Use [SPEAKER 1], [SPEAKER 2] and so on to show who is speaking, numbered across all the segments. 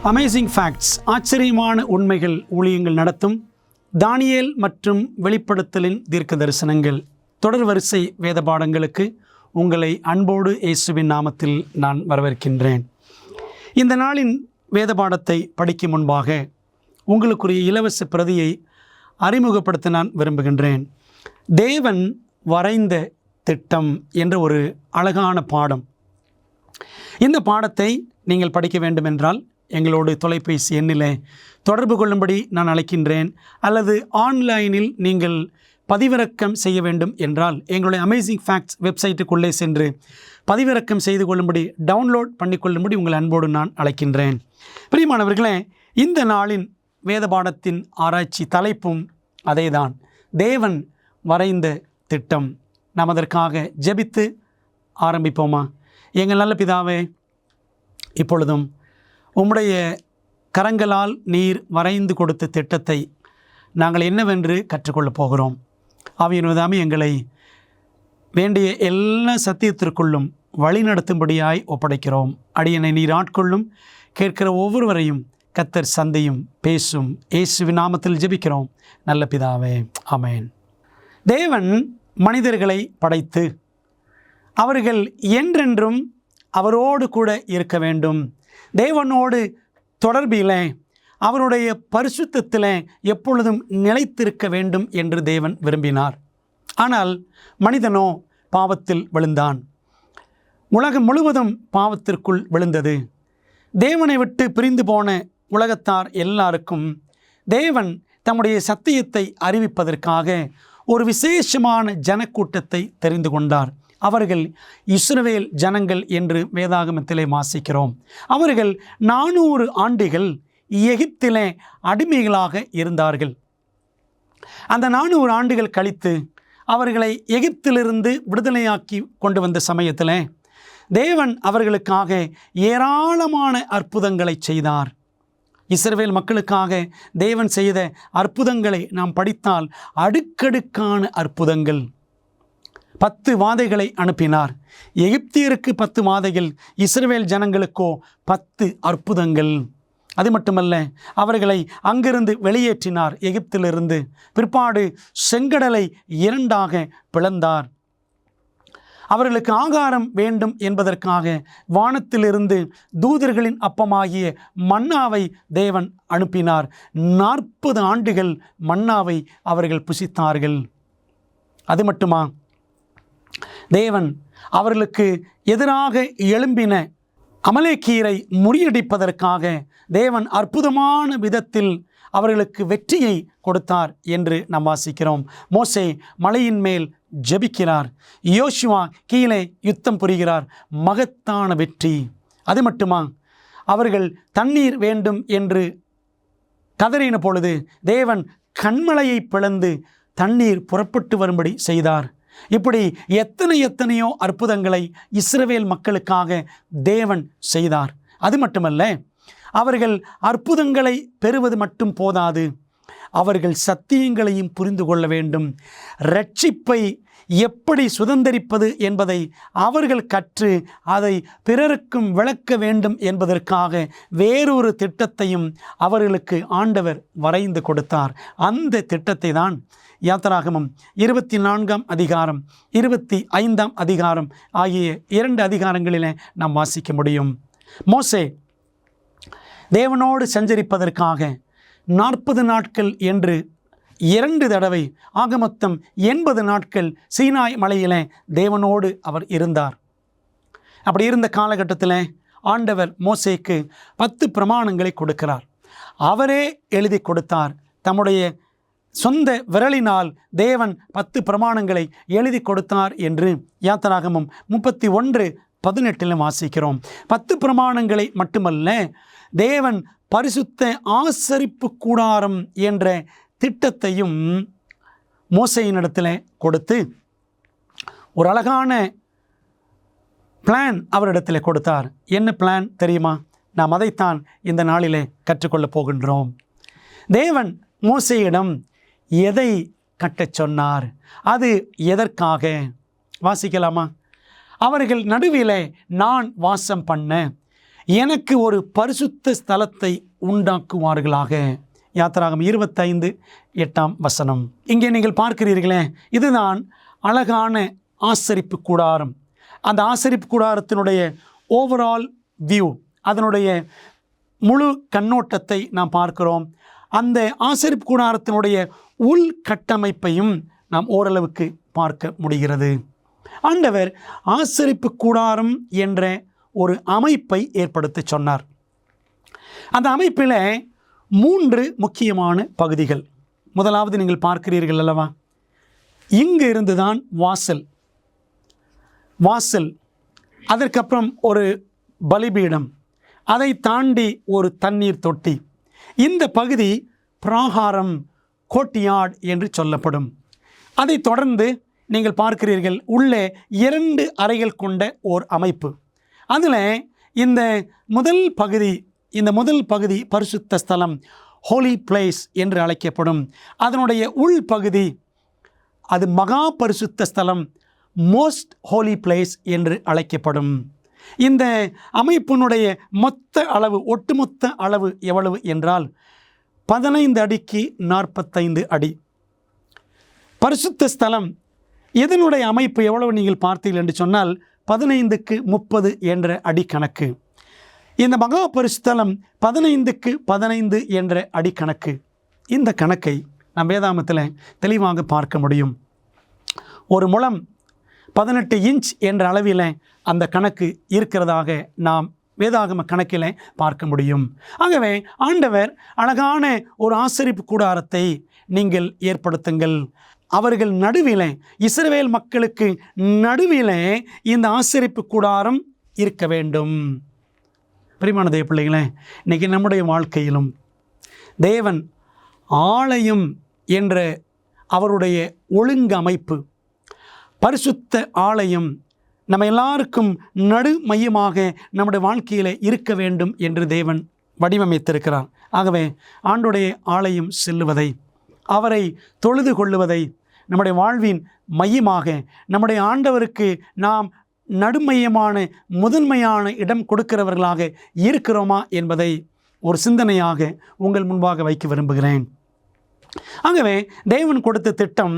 [SPEAKER 1] Amazing facts, ஆச்சரியமான உண்மைகள் ஊழியங்கள் நடத்தும் தானியேல் மற்றும் வெளிப்படுத்தலின் தீர்க்க தரிசனங்கள் தொடர் வரிசை வேத பாடங்களுக்கு உங்களை அன்போடு இயேசுவின் நாமத்தில் நான் வரவேற்கின்றேன். இந்த நாளின் வேத பாடத்தை படிக்கும் முன்பாக உங்களுக்குரிய இலவச பிரதியை அறிமுகப்படுத்த நான் விரும்புகின்றேன். தேவன் வரைந்த திட்டம் என்ற ஒரு அழகான பாடம். இந்த பாடத்தை நீங்கள் படிக்க வேண்டுமென்றால் எங்களோடு தொலைபேசி எண்ணில் தொடர்பு கொள்ளும்படி நான் அழைக்கின்றேன். அல்லது ஆன்லைனில் நீங்கள் பதிவிறக்கம் செய்ய வேண்டும் என்றால் எங்களுடைய அமேசிங் ஃபேக்ட்ஸ் வெப்சைட்டுக்குள்ளே சென்று பதிவிறக்கம் செய்து கொள்ளும்படி, டவுன்லோட் பண்ணிக்கொள்ளும்படி உங்கள் அன்போடு நான் அழைக்கின்றேன். பிரியமானவர்களே, இந்த நாளின் வேத பாடத்தின் ஆராய்ச்சி தலைப்பும் அதேதான், தேவன் வரைந்த திட்டம். நாம் அதற்காக ஜெபித்து ஆரம்பிப்போமா? எங்கள் நல்ல பிதாவே, இப்பொழுதும் உம்முடைய கரங்களால் நீர் வரைந்து கொடுத்த திட்டத்தை நாங்கள் என்னவென்று கற்றுக்கொள்ளப் போகிறோம். ஆவியானவரே, எங்களை வேண்டிய எல்லா சத்தியத்திற்குள்ளும் வழிநடத்தும்படியாய் ஒப்படைக்கிறோம். அடியனை நீர் ஆட்கொள்ளும். கேட்கிற ஒவ்வொருவரையும் கர்த்தர் சந்தையும் பேசும். இயேசுவின் நாமத்தில் ஜெபிக்கிறோம் நல்ல பிதாவே, ஆமென். தேவன் மனிதர்களை படைத்து அவர்கள் என்றென்றும் அவரோடு கூட இருக்க வேண்டும், தேவனோடு தொடர்பில் அவருடைய பரிசுத்தத்தில் எப்பொழுதும் நிலைத்திருக்க வேண்டும் என்று தேவன் விரும்பினார். ஆனால் மனிதனோ பாவத்தில் விழுந்தான். உலகம் முழுவதும் பாவத்திற்குள் விழுந்தது. தேவனை விட்டு பிரிந்து போன உலகத்தார் எல்லாருக்கும் தேவன் தம்முடைய சத்தியத்தை அறிவிப்பதற்காக ஒரு விசேஷமான ஜனக்கூட்டத்தை தெரிந்து கொண்டார். அவர்கள் இஸ்ரவேல் ஜனங்கள் என்று வேதாகமத்திலே வாசிக்கிறோம். அவர்கள் 400 ஆண்டுகள் எகிப்திலே அடிமைகளாக இருந்தார்கள். அந்த 400 ஆண்டுகள் கழித்து அவர்களை எகிப்திலிருந்து விடுதலையாக்கி கொண்டு வந்த சமயத்தில் தேவன் அவர்களுக்காக ஏராளமான அற்புதங்களை செய்தார். இஸ்ரவேல் மக்களுக்காக தேவன் செய்த அற்புதங்களை நாம் படித்தால் அடுக்கடுக்கான அற்புதங்கள். 10 வாதைகளை அனுப்பினார். எகிப்தியருக்கு 10 வாதைகள், இஸ்ரவேல் ஜனங்களுக்கோ 10 அற்புதங்கள். அது மட்டுமல்ல, அவர்களை அங்கிருந்து வெளியேற்றினார் எகிப்திலிருந்து. பிற்பாடு செங்கடலை 2ஆக பிளந்தார். அவர்களுக்கு ஆகாரம் வேண்டும் என்பதற்காக வானத்திலிருந்து தூதர்களின் அப்பமாகிய மன்னாவை தேவன் அனுப்பினார். 40 ஆண்டுகள் மன்னாவை அவர்கள் புசித்தார்கள். அது மட்டுமா, தேவன் அவர்களுக்கு எதிராக எழும்பின அமலேக்கியரை முறியடிப்பதற்காக தேவன் அற்புதமான விதத்தில் அவர்களுக்கு வெற்றியை கொடுத்தார் என்று நாம் வாசிக்கிறோம். மோசே மலையின் மேல் ஜெபிக்கிறார், யோசுவா கீழே யுத்தம் புரிகிறார், மகத்தான வெற்றி. அது மட்டுமா, அவர்கள் தண்ணீர் வேண்டும் என்று கதறின பொழுது தேவன் கண்மலையை பிளந்து தண்ணீர் புறப்பட்டு வரும்படி செய்தார். இப்படி எத்தனையோ அற்புதங்களை இஸ்ரவேல் மக்களுக்காக தேவன் செய்தார். அது மட்டுமல்ல, அவர்கள் அற்புதங்களை பெறுவது மட்டும் போதாது, அவர்கள் சத்தியங்களையும் புரிந்து கொள்ள வேண்டும். இரட்சிப்பை எப்படி சுதந்தரிப்பது என்பதை அவர்கள் கற்று அதை பிறருக்கும் விளக்க வேண்டும் என்பதற்காக வேறொரு திட்டத்தையும் அவர்களுக்கு ஆண்டவர் வரைந்து கொடுத்தார். அந்த திட்டத்தை தான் யாத்திராகமம் 24ஆம் அதிகாரம் 25ஆம் அதிகாரம் ஆகிய 2 அதிகாரங்களிலே நாம் வாசிக்க முடியும். மோசே தேவனோடு சஞ்சரிப்பதற்காக 40 நாட்கள் என்று 2 தடவை, ஆக மொத்தம் 80 நாட்கள் சீனாய் மலையிலே தேவனோடு அவர் இருந்தார். அப்படி இருந்த காலகட்டத்தில் ஆண்டவர் மோசேக்கு 10 பிரமாணங்களை கொடுக்கிறார். அவரே எழுதி கொடுத்தார். தம்முடைய சொந்த விரலினால் தேவன் 10 பிரமாணங்களை எழுதி கொடுத்தார் என்று யாத்திராகமம் 31:18 வாசிக்கிறோம். 10 பிரமாணங்களை மட்டுமல்ல, தேவன் பரிசுத்த ஆசரிப்பு கூடாரம் என்ற திட்டத்தையும் மோசேயினிடத்தில் கொடுத்து ஒரு அழகான பிளான் அவரிடத்தில் கொடுத்தார். என்ன பிளான் தெரியுமா? நாம் அதைத்தான் இந்த நாளிலே கற்றுக்கொள்ளப் போகின்றோம். தேவன் மோசேயிடம் எதை கட்டச் சொன்னார்? அது எதற்காக? வாசிக்கலாமா? அவர்கள் நடுவிலே நான் வாசம் பண்ண எனக்கு ஒரு பரிசுத்த ஸ்தலத்தை உண்டாக்குவார்களாக. யாத்திராகம் 25:8. இங்கே நீங்கள் பார்க்கிறீர்களே, இதுதான் அழகான ஆசரிப்பு கூடாரம். அந்த ஆசரிப்பு கூடாரத்தினுடைய ஓவரால் வியூ, அதனுடைய முழு கண்ணோட்டத்தை நாம் பார்க்கிறோம். அந்த ஆசரிப்பு கூடாரத்தினுடைய உள் கட்டமைப்பையும் நாம் ஓரளவுக்கு பார்க்க முடிகிறது. ஆண்டவர் ஆசரிப்பு கூடாரம் என்ற ஒரு அமைப்பை ஏற்படுத்த சொன்னார். அந்த அமைப்பில் 3 முக்கியமான பகுதிகள். முதலாவது நீங்கள் பார்க்கிறீர்கள் அல்லவா, இங்கு இருந்துதான் வாசல், அதற்கப்புறம் ஒரு பலிபீடம், அதை தாண்டி ஒரு தண்ணீர் தொட்டி. இந்த பகுதி பிராகாரம், கோட்டியார்ட் என்று சொல்லப்படும். அதை தொடர்ந்து நீங்கள் பார்க்கிறீர்கள் உள்ளே 2 அறைகள் கொண்ட ஓர் அமைப்பு. அதில் இந்த முதல் பகுதி பரிசுத்த ஸ்தலம், ஹோலி பிளேஸ் என்று அழைக்கப்படும். அதனுடைய உள் பகுதி அது மகா பரிசுத்த ஸ்தலம், மோஸ்ட் ஹோலி பிளேஸ் என்று அழைக்கப்படும். இந்த அமைப்பினுடைய ஒட்டுமொத்த அளவு எவ்வளவு என்றால் 15 அடிக்கு 45 அடி. பரிசுத்த ஸ்தலம் இதனுடைய அமைப்பு எவ்வளவு நீங்கள் பார்த்தீர்கள் என்று சொன்னால் 15க்கு 30 என்ற அடி கணக்கு. இந்த மகா பரிசுத்தலம் 15க்கு 15 என்ற அடி கணக்கு. இந்த கணக்கை நாம் வேதாகமத்தில் தெளிவாக பார்க்க முடியும். ஒரு முழம் 18 இன்ச் என்ற அளவில் அந்த கணக்கு இருக்கிறதாக நாம் வேதாகம கணக்கில் பார்க்க முடியும். ஆகவே ஆண்டவர் அழகான ஒரு ஆசரிப்பு கூடாரத்தை நீங்கள் ஏற்படுத்துங்கள். அவர்கள் நடுவில், இஸ்ரவேல் மக்களுக்கு நடுவில் இந்த ஆசரிப்பு கூடாரம் இருக்க வேண்டும். பிரியமான தேவ பிள்ளைகளே, இன்றைக்கி நம்முடைய வாழ்க்கையிலும் தேவன் ஆலயம் என்ற அவருடைய ஒழுங்கு அமைப்பு, பரிசுத்த ஆலயம் நம்ம எல்லாருக்கும் நடு மையமாக நம்முடைய வாழ்க்கையில் இருக்க வேண்டும் என்று தேவன் வடிவமைத்திருக்கிறார். ஆகவே ஆண்டுடைய ஆலயம் செல்லுவதை, அவரை தொழுது கொள்ளுவதை நம்முடைய வாழ்வின் மையமாக, நம்முடைய ஆண்டவருக்கு நாம் நடுமையமான முதன்மையான இடம் கொடுக்கிறவர்களாக இருக்கிறோமா என்பதை ஒரு சிந்தனையாக உங்கள் முன்பாக வைக்க விரும்புகிறேன். ஆகவே தேவன் கொடுத்த திட்டம்,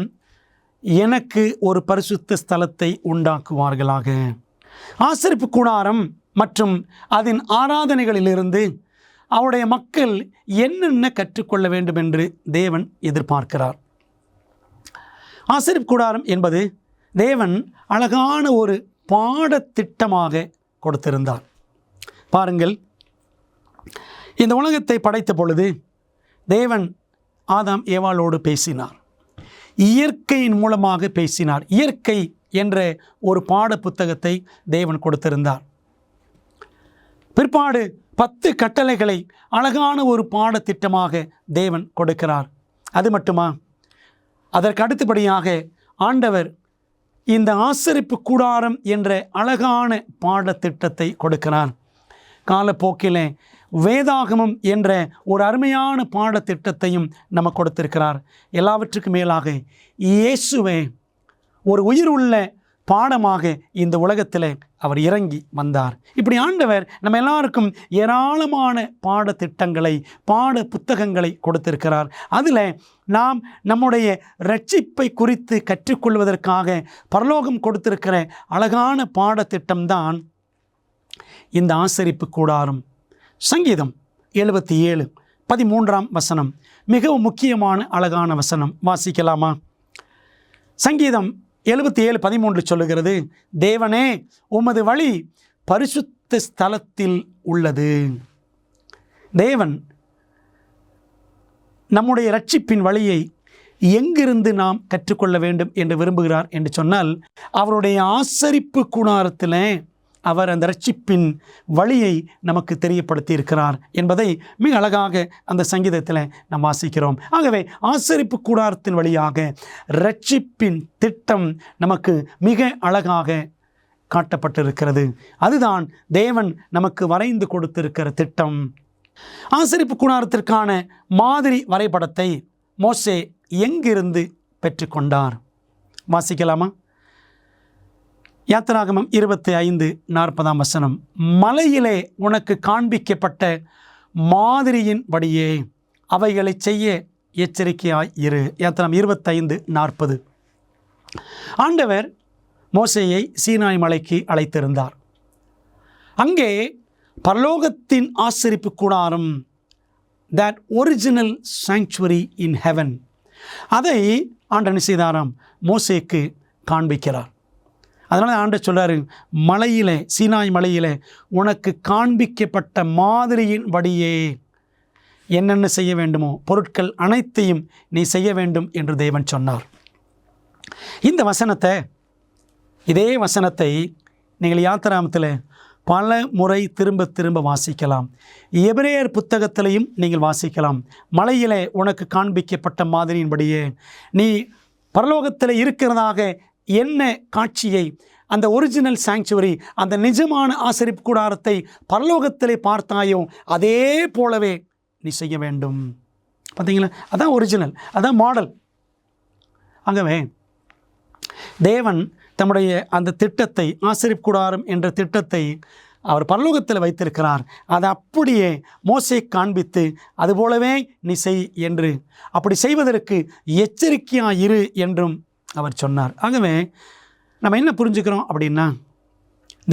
[SPEAKER 1] எனக்கு ஒரு பரிசுத்த ஸ்தலத்தை உண்டாக்குவார்களாக. ஆசரிப்பு கூடாரம் மற்றும் அதன் ஆராதனைகளிலிருந்து அவருடைய மக்கள் என்னென்ன கற்றுக்கொள்ள வேண்டும் என்று தேவன் எதிர்பார்க்கிறார். ஆசரிப்பு கூடாரம் என்பது தேவன் அழகான ஒரு பாடத்திட்டமாக கொடுத்திருந்தார். பாருங்கள், இந்த உலகத்தை படைத்த பொழுது தேவன் ஆதாம் ஏவாளோடு பேசினார். இயற்கையின் மூலமாக பேசினார். இயற்கை என்ற ஒரு பாட புத்தகத்தை தேவன் கொடுத்திருந்தார். பிற்பாடு 10 கட்டளைகளை அழகான ஒரு பாடத்திட்டமாக தேவன் கொடுக்கிறார். அது மட்டுமா, அதற்கு அடுத்தபடியாக ஆண்டவர் இந்த ஆசரிப்பு கூடாரம் என்ற அழகான பாடத்திட்டத்தை கொடுக்கிறார். காலப்போக்கிலே வேதாகமம் என்ற ஒரு அருமையான பாடத்திட்டத்தையும் நம்ம கொடுத்திருக்கிறார். எல்லாவற்றுக்கும் மேலாக இயேசுவே ஒரு உயிர் உள்ள பாடமாக இந்த உலகத்தில் அவர் இறங்கி வந்தார். இப்படி ஆண்டவர் நம்ம எல்லாருக்கும் ஏராளமான பாடத்திட்டங்களை, பாட புத்தகங்களை கொடுத்திருக்கிறார். அதில் நாம் நம்முடைய இரட்சிப்பை குறித்து கற்றுக்கொள்வதற்காக பரலோகம் கொடுத்திருக்கிற அழகான பாடத்திட்டம்தான் இந்த ஆசரிப்பு கூடாரம். சங்கீதம் 77:13 மிகவும் முக்கியமான அழகான வசனம். வாசிக்கலாமா? சங்கீதம் 77:13 சொல்லுகிறது, தேவனே உமது வழி பரிசுத்த ஸ்தலத்தில் உள்ளது. தேவன் நம்முடைய இரட்சிப்பின் வழியை எங்கிருந்து நாம் கற்றுக்கொள்ள வேண்டும் என்று விரும்புகிறார் என்று சொன்னால், அவருடைய ஆசரிப்பு கூடாரத்தில் அவர் அந்த இரட்சிப்பின் வழியை நமக்கு தெரியப்படுத்தி இருக்கிறார் என்பதை மிக அழகாக அந்த சங்கீதத்தில் நாம் வாசிக்கிறோம். ஆகவே ஆசரிப்பு கூடாரத்தின் வழியாக இரட்சிப்பின் திட்டம் நமக்கு மிக அழகாக காட்டப்பட்டிருக்கிறது. அதுதான் தேவன் நமக்கு வரைந்து கொடுத்திருக்கிற திட்டம். ஆசரிப்பு கூடாரத்திற்கான மாதிரி வரைபடத்தை மோசே எங்கிருந்து பெற்றுக்கொண்டார்? வாசிக்கலாமா? யாத்திராகமம் 25:40 வசனம், மலையிலே உனக்கு காண்பிக்கப்பட்ட மாதிரியின் படியே அவைகளை செய்ய எச்சரிக்கையாய் இரு. யாத்திராகமம் 25:40. ஆண்டவர் மோசேயை சீனாய் மலைக்கு அழைத்திருந்தார். அங்கே பரலோகத்தின் ஆசரிப்பு கூடாரம், that original sanctuary in heaven, அதை ஆண்டவர் செய்தாராம், மோசேக்கு காண்பிக்கிறார். அதனால் ஆண்டவர் சொல்றாரு, மலையிலே, சீனாய் மலையிலே உனக்கு காண்பிக்கப்பட்ட மாதிரியின் படியே என்னென்ன செய்ய வேண்டுமோ பொருட்கள் அனைத்தையும் நீ செய்ய வேண்டும் என்று தேவன் சொன்னார். இந்த வசனத்தை, இதே வசனத்தை நீங்கள் யாத்திராகமத்தில் பல முறை திரும்ப திரும்ப வாசிக்கலாம். எபிரேயர் புத்தகத்திலையும் நீங்கள் வாசிக்கலாம். மலையிலே உனக்கு காண்பிக்கப்பட்ட மாதிரியின்படியே நீ பரலோகத்தில் இருக்கிறதாக என்ன காட்சியை, அந்த ஒரிஜினல் சாங்சுவரி, அந்த நிஜமான ஆசரிப்பு கூடாரத்தை பரலோகத்திலே பார்த்தாயோ அதே போலவே நீ செய்ய வேண்டும். பார்த்தீங்களா? அதான் ஒரிஜினல், அதான் மாடல். ஆகவே தேவன் தம்முடைய அந்த திட்டத்தை, ஆசரிப்பு கூடாரம் என்ற திட்டத்தை அவர் பரலோகத்தில் வைத்திருக்கிறார். அதை அப்படியே மோசே காண்பித்து அதுபோலவே நீ செய் என்று, அப்படி செய்வதற்கு எச்சரிக்கையாக இரு என்றும் அவர் சொன்னார். ஆகவே நம்ம என்ன புரிஞ்சுக்கிறோம் அப்படின்னா,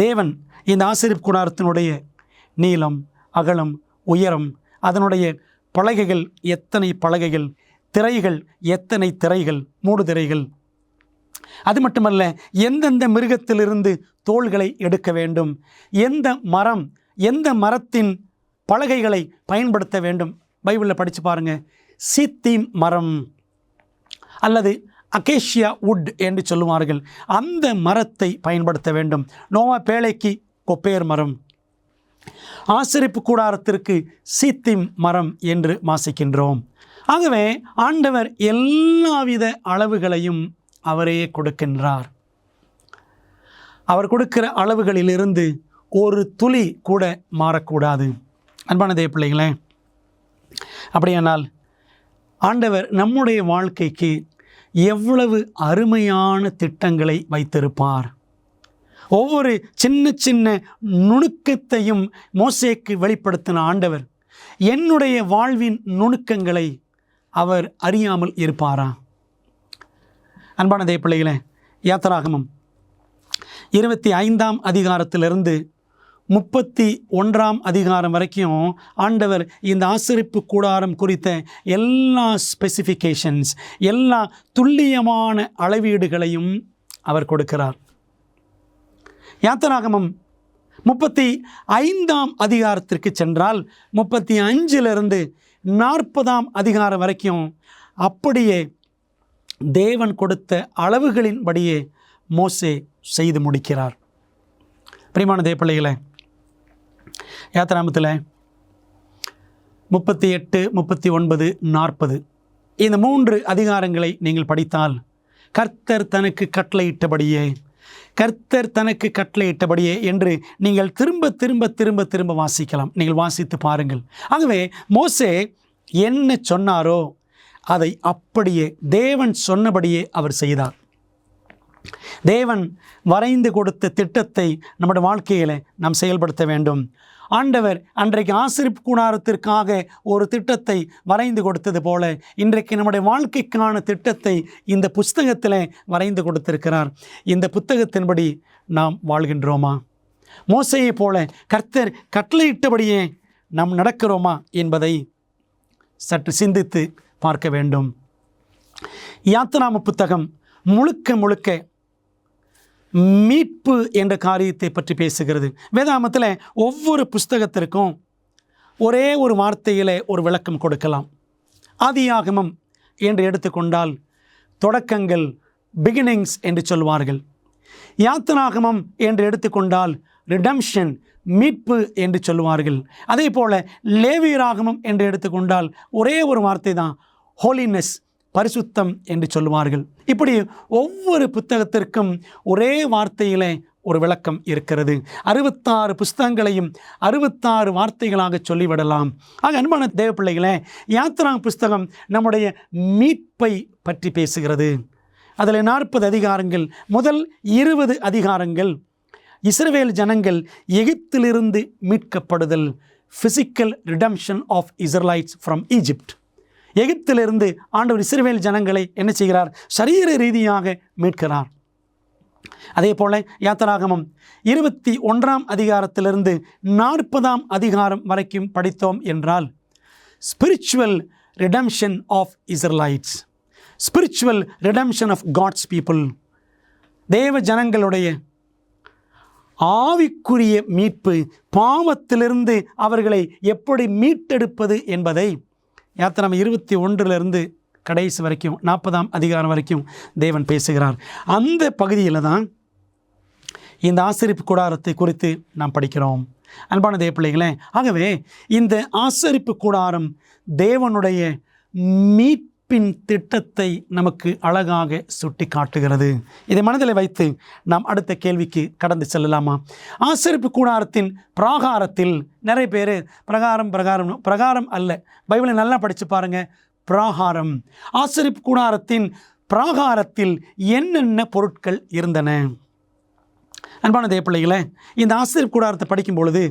[SPEAKER 1] தேவன் இந்த ஆசரிப்பு கூடாரத்தினுடைய நீளம், அகலம், உயரம், அதனுடைய பலகைகள் எத்தனை பலகைகள், திரைகள் எத்தனை திரைகள், மூடுதிரைகள், அது மட்டுமல்ல எந்தெந்த மிருகத்திலிருந்து தோள்களை எடுக்க வேண்டும், எந்த மரம், எந்த மரத்தின் பலகைகளை பயன்படுத்த வேண்டும். பைபிளில் படித்து பாருங்கள். சீத்தீம் மரம் அல்லது அகேஷியா வுட் என்று சொல்லுவார்கள், அந்த மரத்தை பயன்படுத்த வேண்டும். நோவா பேழைக்கு கொப்பேர் மரம், ஆசரிப்பு கூடாரத்திற்கு சீத்தீம் மரம் என்று வாசிக்கின்றோம். ஆகவே ஆண்டவர் எல்லாவித அளவுகளையும் அவரே கொடுக்கின்றார். அவர் கொடுக்கிற அளவுகளிலிருந்து ஒரு துளி கூட மாறக்கூடாது. அன்பான தேவ பிள்ளைகளே, அப்படியானால் ஆண்டவர் நம்முடைய வாழ்க்கைக்கு எவ்வளவு அருமையான திட்டங்களை வைத்திருப்பார். ஒவ்வொரு சின்ன சின்ன நுணுக்கத்தையும் மோசேக்கு வெளிப்படுத்தின ஆண்டவர் என்னுடைய வாழ்வின் நுணுக்கங்களை அவர் அறியாமல் இருப்பாரா? அன்பான தேவ பிள்ளைகளே, யாத்திராகமம் 25ஆம் அதிகாரத்திலிருந்து 31ஆம் அதிகாரம் வரைக்கும் ஆண்டவர் இந்த ஆசரிப்பு கூடாரம் குறித்த எல்லா ஸ்பெசிஃபிகேஷன்ஸ், எல்லா துல்லியமான அளவீடுகளையும் அவர் கொடுக்கிறார். யாத்திராகமம் 35ஆம் அதிகாரத்திற்கு சென்றால் 35லிருந்து 40ஆம் அதிகாரம் வரைக்கும் அப்படியே தேவன் கொடுத்த அளவுகளின்படியே மோசே செய்து முடிக்கிறார். பிரியமான தேவ பிள்ளைகளே, யாத்திராகமத்தில் 38, 39, 40 இந்த 3 அதிகாரங்களை நீங்கள் படித்தால் கர்த்தர் தனக்கு கட்டளையிட்டபடியே, கர்த்தர் தனக்கு கட்டளையிட்டபடியே என்று நீங்கள் திரும்ப திரும்ப திரும்ப திரும்ப வாசிக்கலாம். நீங்கள் வாசித்து பாருங்கள். ஆகவே மோசே என்ன சொன்னாரோ அதை அப்படியே தேவன் சொன்னபடியே அவர் செய்தார். தேவன் வரைந்து கொடுத்த திட்டத்தை நம்முடைய வாழ்க்கையில் நாம் செயல்படுத்த வேண்டும். ஆண்டவர் அன்றைக்கு ஆசரிப்பு கூடாரத்திற்காக ஒரு திட்டத்தை வரைந்து கொடுத்தது போல இன்றைக்கு நம்முடைய வாழ்க்கைக்கான திட்டத்தை இந்த புஸ்தகத்தில் வரைந்து கொடுத்திருக்கிறார். இந்த புத்தகத்தின்படி நாம் வாழ்கின்றோமா? மோசேயை போல கர்த்தர் கட்டளையிட்டபடியே நாம் நடக்கிறோமா என்பதை சற்று சிந்தித்து பார்க்க வேண்டும். யாத்திராகம புத்தகம் முழுக்க முழுக்க மீட்பு என்ற காரியத்தை பற்றி பேசுகிறது. வேதாகமத்தில் ஒவ்வொரு புஸ்தகத்திற்கும் ஒரே ஒரு வார்த்தையில் ஒரு விளக்கம் கொடுக்கலாம். ஆதியாகமம் என்று எடுத்துக்கொண்டால் தொடக்கங்கள், பிகினிங்ஸ் என்று சொல்வார்கள். யாத்திராகமம் என்று எடுத்துக்கொண்டால் ரிடம்ஷன், மீட்பு என்று சொல்லுவார்கள். அதே போல் லேவியராகமம் என்று எடுத்துக்கொண்டால் ஒரே ஒரு வார்த்தை தான், ஹோலினஸ், பரிசுத்தம் என்று சொல்லுவார்கள். இப்படி ஒவ்வொரு புத்தகத்திற்கும் ஒரே வார்த்தையிலே ஒரு விளக்கம் இருக்கிறது. 66 புஸ்தகங்களையும் 66 வார்த்தைகளாக சொல்லிவிடலாம். ஆக அன்பான தேவ பிள்ளைகளே, யாத்திராகம புஸ்தகம் நம்முடைய மீட்பை பற்றி பேசுகிறது. அதில் 40 அதிகாரங்கள், முதல் 20 அதிகாரங்கள் இஸ்ரவேல் ஜனங்கள் எகிப்திலிருந்து மீட்கப்படுதல், physical redemption of Israelites from Egypt. எகிப்திலிருந்து ஆண்டவர் இஸ்ரவேல் ஜனங்களை என்ன செய்கிறார்? சரீர ரீதியாக மீட்கிறார். அதே போல யாத்திராகமம் 21ஆம் அதிகாரத்திலிருந்து 40ஆம் அதிகாரம் வரைக்கும் படித்தோம் என்றால் spiritual redemption of Israelites, spiritual redemption of God's people, தேவ ஜனங்களுடைய ஆவிக்குரிய மீட்பு, பாவத்திலிருந்து அவர்களை எப்படி மீட்டெடுப்பது என்பதை யாத்திராகமம் 21 கடைசி வரைக்கும் 40ஆம் அதிகாரம் வரைக்கும் தேவன் பேசுகிறார். அந்த பகுதியில் தான் இந்த ஆசரிப்பு கூடாரத்தை குறித்து நாம் படிக்கிறோம். அன்பான தேவ பிள்ளைகளே, ஆகவே இந்த ஆசரிப்பு கூடாரம் தேவனுடைய மீட்பின் திட்டத்தை நமக்கு அழகாக சுட்டி காட்டுகிறது. இதை மனதில் வைத்து நாம் அடுத்த கேள்விக்கு கடந்து செல்லலாமா? ஆசரிப்பு கூடாரத்தின் பிராகாரத்தில் நிறைய பேர் பிரகாரம் அல்ல, பைபிளை நல்லா படித்து பாருங்க. பிராகாரம், ஆசரிப்பு கூடாரத்தின் பிராகாரத்தில் என்னென்ன பொருட்கள் இருந்தன? அன்பான தேவ பிள்ளைகளே, இந்த ஆசரிப்பு கூடாரத்தை படிக்கும் பொழுது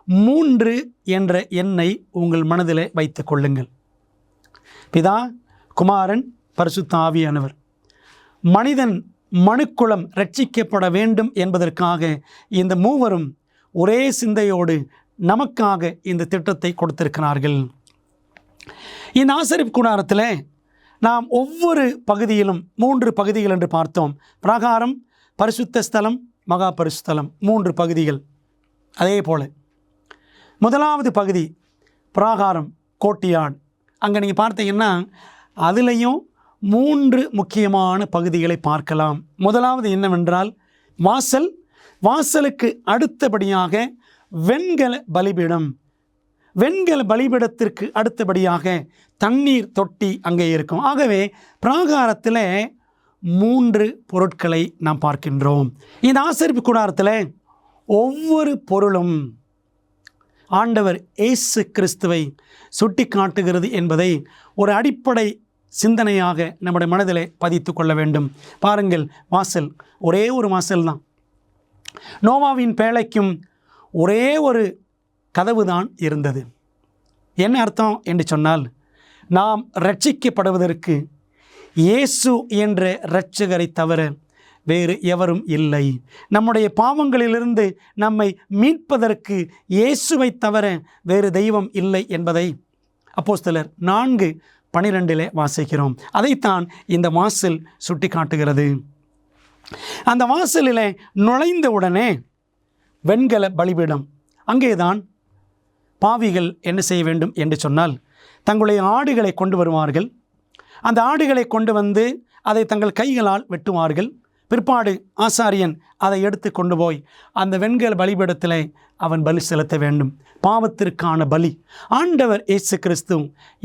[SPEAKER 1] 3 என்ற எண்ணை உங்கள் மனதில் வைத்துக் கொள்ளுங்கள். பிதா, குமாரன், பரிசுத்த ஆவியானவர். மனிதன் மனுக்குலம் ரட்சிக்கப்பட வேண்டும் என்பதற்காக இந்த மூவரும் ஒரே சிந்தையோடு நமக்காக இந்த திட்டத்தை கொடுத்திருக்கிறார்கள். இந்த ஆசரிப்பு கூடாரத்தில் நாம் ஒவ்வொரு பகுதியிலும் 3 பகுதிகள் என்று பார்த்தோம். பிராகாரம், பரிசுத்த ஸ்தலம், மகா பரிசுத்தலம், 3 பகுதிகள். அதே போல் முதலாவது பகுதி பிராகாரம், கோட்டியாட். அங்கே நீங்கள் பார்த்தீங்கன்னா அதுலேயும் 3 முக்கியமான பகுதிகளை பார்க்கலாம். முதலாவது என்னவென்றால் வாசல், வாசலுக்கு அடுத்தபடியாக வெண்கல பலிபீடம், வெண்கல பலிபீடத்திற்கு அடுத்தபடியாக தண்ணீர் தொட்டி அங்கே இருக்கும். ஆகவே பிராகாரத்தில் 3 பொருட்களை நாம் பார்க்கின்றோம். இந்த ஆசரிப்பு கூடாரத்தில் ஒவ்வொரு பொருளும் ஆண்டவர் இயேசு கிறிஸ்துவை சுட்டி காட்டுகிறது என்பதை ஒரு அடிப்படை சிந்தனையாக நம்முடைய மனதிலே பதித்து கொள்ள வேண்டும். பாருங்கள், வாசல் ஒரே ஒரு வாசல் தான். நோவாவின் பேழைக்கும் ஒரே ஒரு கதவு தான் இருந்தது. என்ன அர்த்தம் என்று சொன்னால், நாம் ரட்சிக்கப்படுவதற்கு இயேசு என்ற இரட்சகரை தவிர வேறு எவரும் இல்லை. நம்முடைய பாவங்களிலிருந்து நம்மை மீட்பதற்கு இயேசுவை தவிர வேறு தெய்வம் இல்லை என்பதை அப்போஸ்தலர் 4:12 வாசிக்கிறோம். அதைத்தான் இந்த வாசல் சுட்டி காட்டுகிறது. அந்த வாசலிலே நுழைந்தவுடனே வெண்கல பலிபீடம். அங்கேதான் பாவிகள் என்ன செய்ய வேண்டும் என்று சொன்னால், தங்களுடைய ஆடுகளை கொண்டு வருவார்கள். அந்த ஆடுகளை கொண்டு வந்து அதை தங்கள் கைகளால் வெட்டுவார்கள். பிற்பாடு ஆசாரியன் அதை எடுத்து கொண்டு போய் அந்த வெண்கல பலிபீடத்தில் அவன் பலி செலுத்த வேண்டும். பாவத்திற்கான பலி. ஆண்டவர் இயேசு கிறிஸ்து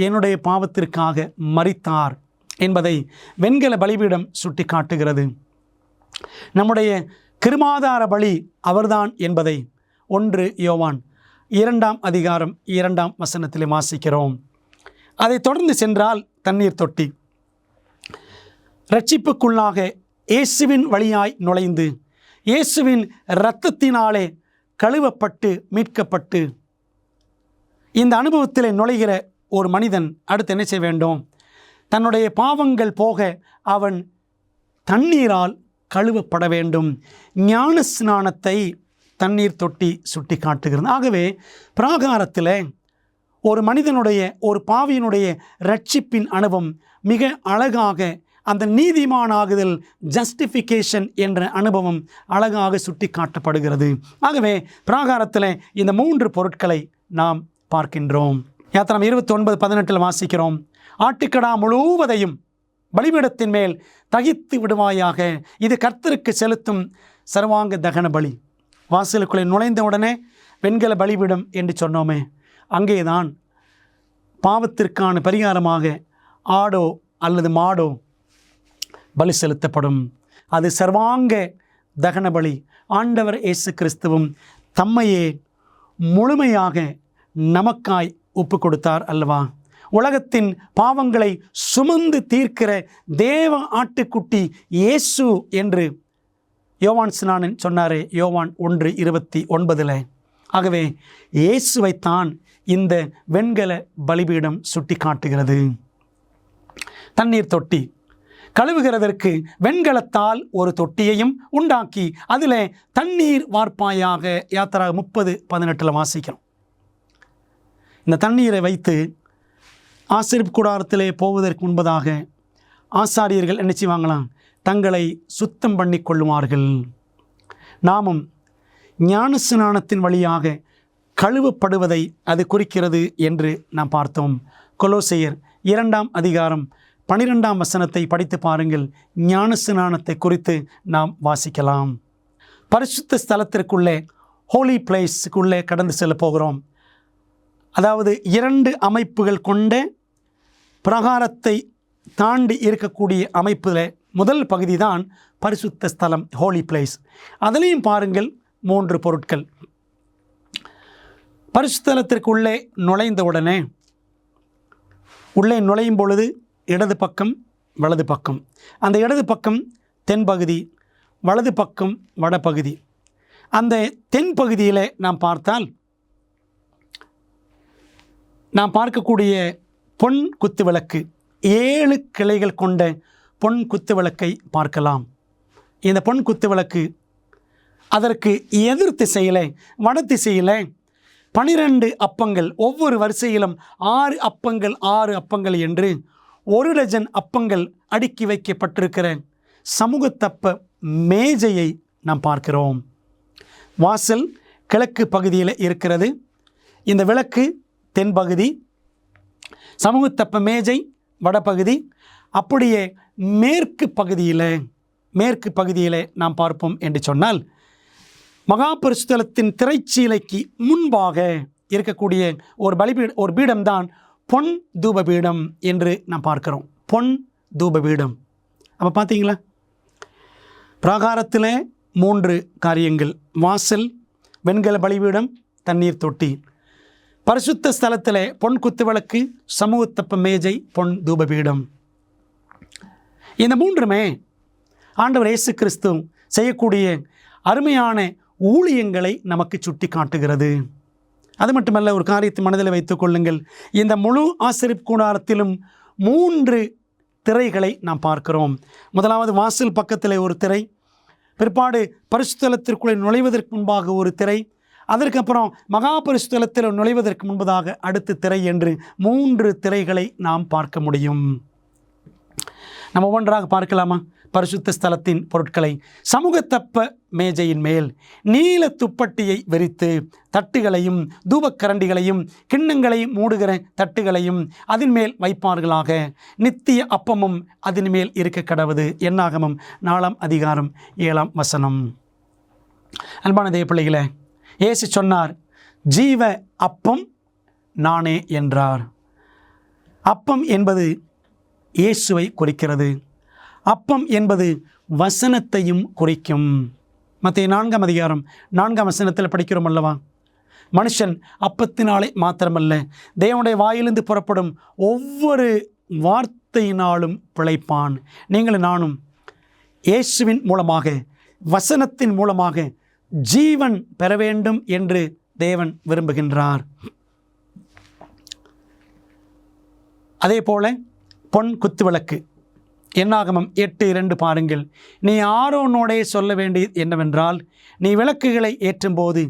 [SPEAKER 1] என்னுடைய பாவத்திற்காக மரித்தார் என்பதை வெண்கல பலிபீடம் சுட்டி காட்டுகிறது. நம்முடைய கிருமாதார பலி அவர்தான் என்பதை 1 யோவான் 2ஆம் அதிகாரம் 2ஆம் வசனத்திலே வாசிக்கிறோம். அதை தொடர்ந்து சென்றால் தண்ணீர் தொட்டி. இரட்சிப்புக்குள்ளாக இயேசுவின் வழியாய் நுழைந்து இயேசுவின் இரத்தத்தினாலே கழுவப்பட்டு மீட்கப்பட்டு இந்த அனுபவத்தில் நுழைகிற ஒரு மனிதன் அடுத்து என்ன செய்ய வேண்டும்? தன்னுடைய பாவங்கள் போக அவன் தண்ணீரால் கழுவப்பட வேண்டும். ஞான ஸ்நானத்தை தண்ணீர் தொட்டி சுட்டி காட்டுகிறது. ஆகவே பிராகாரத்தில் ஒரு மனிதனுடைய, ஒரு பாவியினுடைய இரட்சிப்பின் அனுபவம் மிக அழகாக, அந்த நீதிமானாகுதல், ஜஸ்டிஃபிகேஷன் என்ற அனுபவம் அழகாக சுட்டி காட்டப்படுகிறது. ஆகவே பிராகாரத்தில் இந்த 3 பொருட்களை நாம் பார்க்கின்றோம். யாத்திராகமம் 29:18 வாசிக்கிறோம். ஆட்டுக்கடா முழுவதையும் பலிபீடத்தின் மேல் தகித்து விடுவாயாக, இது கர்த்தருக்கு செலுத்தும் சர்வாங்க தகன பலி. வாசலுக்குள்ளே நுழைந்தவுடனே வெண்கல பலிபீடம் என்று சொன்னோமே, அங்கேதான் பாவத்திற்கான பரிகாரமாக ஆடோ அல்லது மாடோ பலி செலுத்தப்படும். அது சர்வாங்க தகன பலி. ஆண்டவர் இயேசு கிறிஸ்துவும் தம்மையே முழுமையாக நமக்காய் ஒப்பு கொடுத்தார் அல்லவா? உலகத்தின் பாவங்களை சுமந்து தீர்க்கிற தேவ ஆட்டுக்குட்டி இயேசு என்று யோவான் ஸ்நானன் சொன்னாரே, யோவான் 1:29. ஆகவே இயேசுவைத்தான் இந்த வெண்கல பலிபீடம் சுட்டி காட்டுகிறது. தண்ணீர் தொட்டி கழுவுகிறதற்கு வெண்கலத்தால் ஒரு தொட்டியையும் உண்டாக்கி அதில் தண்ணீர் வார்ப்பாயாக யாத்திராகமம் 30:18 வாசிக்கிறோம். இந்த தண்ணீரை வைத்து ஆசரிப்பு கூடாரத்திலே போவதற்கு முன்பதாக ஆசாரியர்கள் என்ன செய்வாங்களாம்? தங்களை சுத்தம் பண்ணி கொள்ளுவார்கள். நாமும் ஞானஸ்நானத்தின் வழியாக கழுவப்படுவதை அது குறிக்கிறது என்று நாம் பார்த்தோம். கொலோசையர் 2:12 படித்து பாருங்கள். ஞானஸ்நானத்தை குறித்து நாம் வாசிக்கலாம். பரிசுத்த ஸ்தலத்திற்குள்ளே, ஹோலி பிளேஸுக்குள்ளே கடந்து செல்ல போகிறோம். அதாவது 2 அமைப்புகள் கொண்ட பிரகாரத்தை தாண்டி இருக்கக்கூடிய அமைப்பில் முதல் பகுதி தான் பரிசுத்த ஸ்தலம், ஹோலி பிளேஸ். அதிலையும் பாருங்கள் 3 பொருட்கள். பரிசுத்தலத்திற்குள்ளே நுழைந்தவுடனே உள்ளே நுழையும் பொழுது இடது பக்கம் வலது பக்கம், அந்த இடது பக்கம் தென்பகுதி, வலது பக்கம் வடபகுதி. அந்த தென்பகுதியில் நாம் பார்த்தால் நாம் பார்க்கக்கூடிய பொன் குத்து விளக்கு, 7 கிளைகள் கொண்ட பொன் குத்து விளக்கை பார்க்கலாம். இந்த பொன் குத்து விளக்கு அதற்கு எதிர் திசையில், வட திசையில் 12 அப்பங்கள், ஒவ்வொரு வரிசையிலும் 6 அப்பங்கள் 6 அப்பங்கள் என்று 1 டஜன் அப்பங்கள் அடுக்கி வைக்கப்பட்டிருக்கிற சமூகத்தப்ப மேஜையை நாம் பார்க்கிறோம். வாசல் கிழக்கு பகுதியில் இருக்கிறது. இந்த விளக்கு தென்பகுதி, சமூகத்தப்ப மேஜை வடபகுதி. அப்படியே மேற்கு பகுதியில் நாம் பார்ப்போம் என்று சொன்னால், மகா பரிசுத்தலத்தின் திரைச்சீலைக்கு முன்பாக இருக்கக்கூடிய ஒரு பீடம்தான் பொன் தூபபீடம் என்று நாம் பார்க்கிறோம். பொன் தூபபீடம். அப்போ பார்த்தீங்களா, பிராகாரத்தில் 3 காரியங்கள்: வாசல், வெண்கல பலிபீடம், தண்ணீர் தொட்டி. பரிசுத்த ஸ்தலத்தில் பொன் குத்துவிளக்கு, சமூகத்தப்ப மேஜை, பொன் தூபபீடம். இந்த 3மே ஆண்டவர் இயேசு கிறிஸ்து செய்யக்கூடிய அருமையான ஊழியங்களை நமக்கு சுட்டி காட்டுகிறது. அது மட்டுமல்ல, ஒரு காரியத்தை மனதில் வைத்துக் கொள்ளுங்கள். இந்த முழு ஆசரிப்பு கூடாரத்திலும் 3 திரைகளை நாம் பார்க்கிறோம். முதலாவது வாசல் பக்கத்தில் ஒரு திரை, பிற்பாடு பரிசுத்தலத்திற்குள்ளே நுழைவதற்கு முன்பாக ஒரு திரை, அதற்கப்புறம் மகா பரிசுத்தலத்தில் நுழைவதற்கு முன்பதாக அடுத்த திரை என்று 3 திரைகளை நாம் பார்க்க முடியும். நம்ம ஒவ்வொன்றாக பார்க்கலாமா? பரிசுத்த ஸ்தலத்தின் பொருட்களை. சமூகத்தப்ப மேஜையின் மேல் நீல துப்பட்டியை விரித்து தட்டுகளையும் தூபக்கரண்டிகளையும் கிண்ணங்களையும் மூடுகிற தட்டுகளையும் அதன் மேல் வைப்பார்களாக. நித்திய அப்பமும் அதன் மேல் இருக்க கடவுது. என்னாகமம் 4:7. அன்பான தேவ பிள்ளைகளே, இயேசு சொன்னார், ஜீவ அப்பம் நானே என்றார். அப்பம் என்பது இயேசுவை குறிக்கிறது. அப்பம் என்பது வசனத்தையும் குறிக்கும். மத்தேயு 4:4 படிக்கிறோம் அல்லவா? மனுஷன் அப்பத்தினாலே மாத்திரமல்ல, தேவனுடைய வாயிலிருந்து புறப்படும் ஒவ்வொரு வார்த்தையினாலும் பிழைப்பான். நீங்களும் நானும் இயேசுவின் மூலமாக, வசனத்தின் மூலமாக ஜீவன் பெற வேண்டும் என்று தேவன் விரும்புகின்றார். அதே போல பொன் குத்துவிளக்கு. என்னாகமம் 8:2 பாருங்கள். நீ ஆரோனோடே சொல்ல வேண்டியது என்னவென்றால், நீ விளக்குகளை ஏற்றும்போது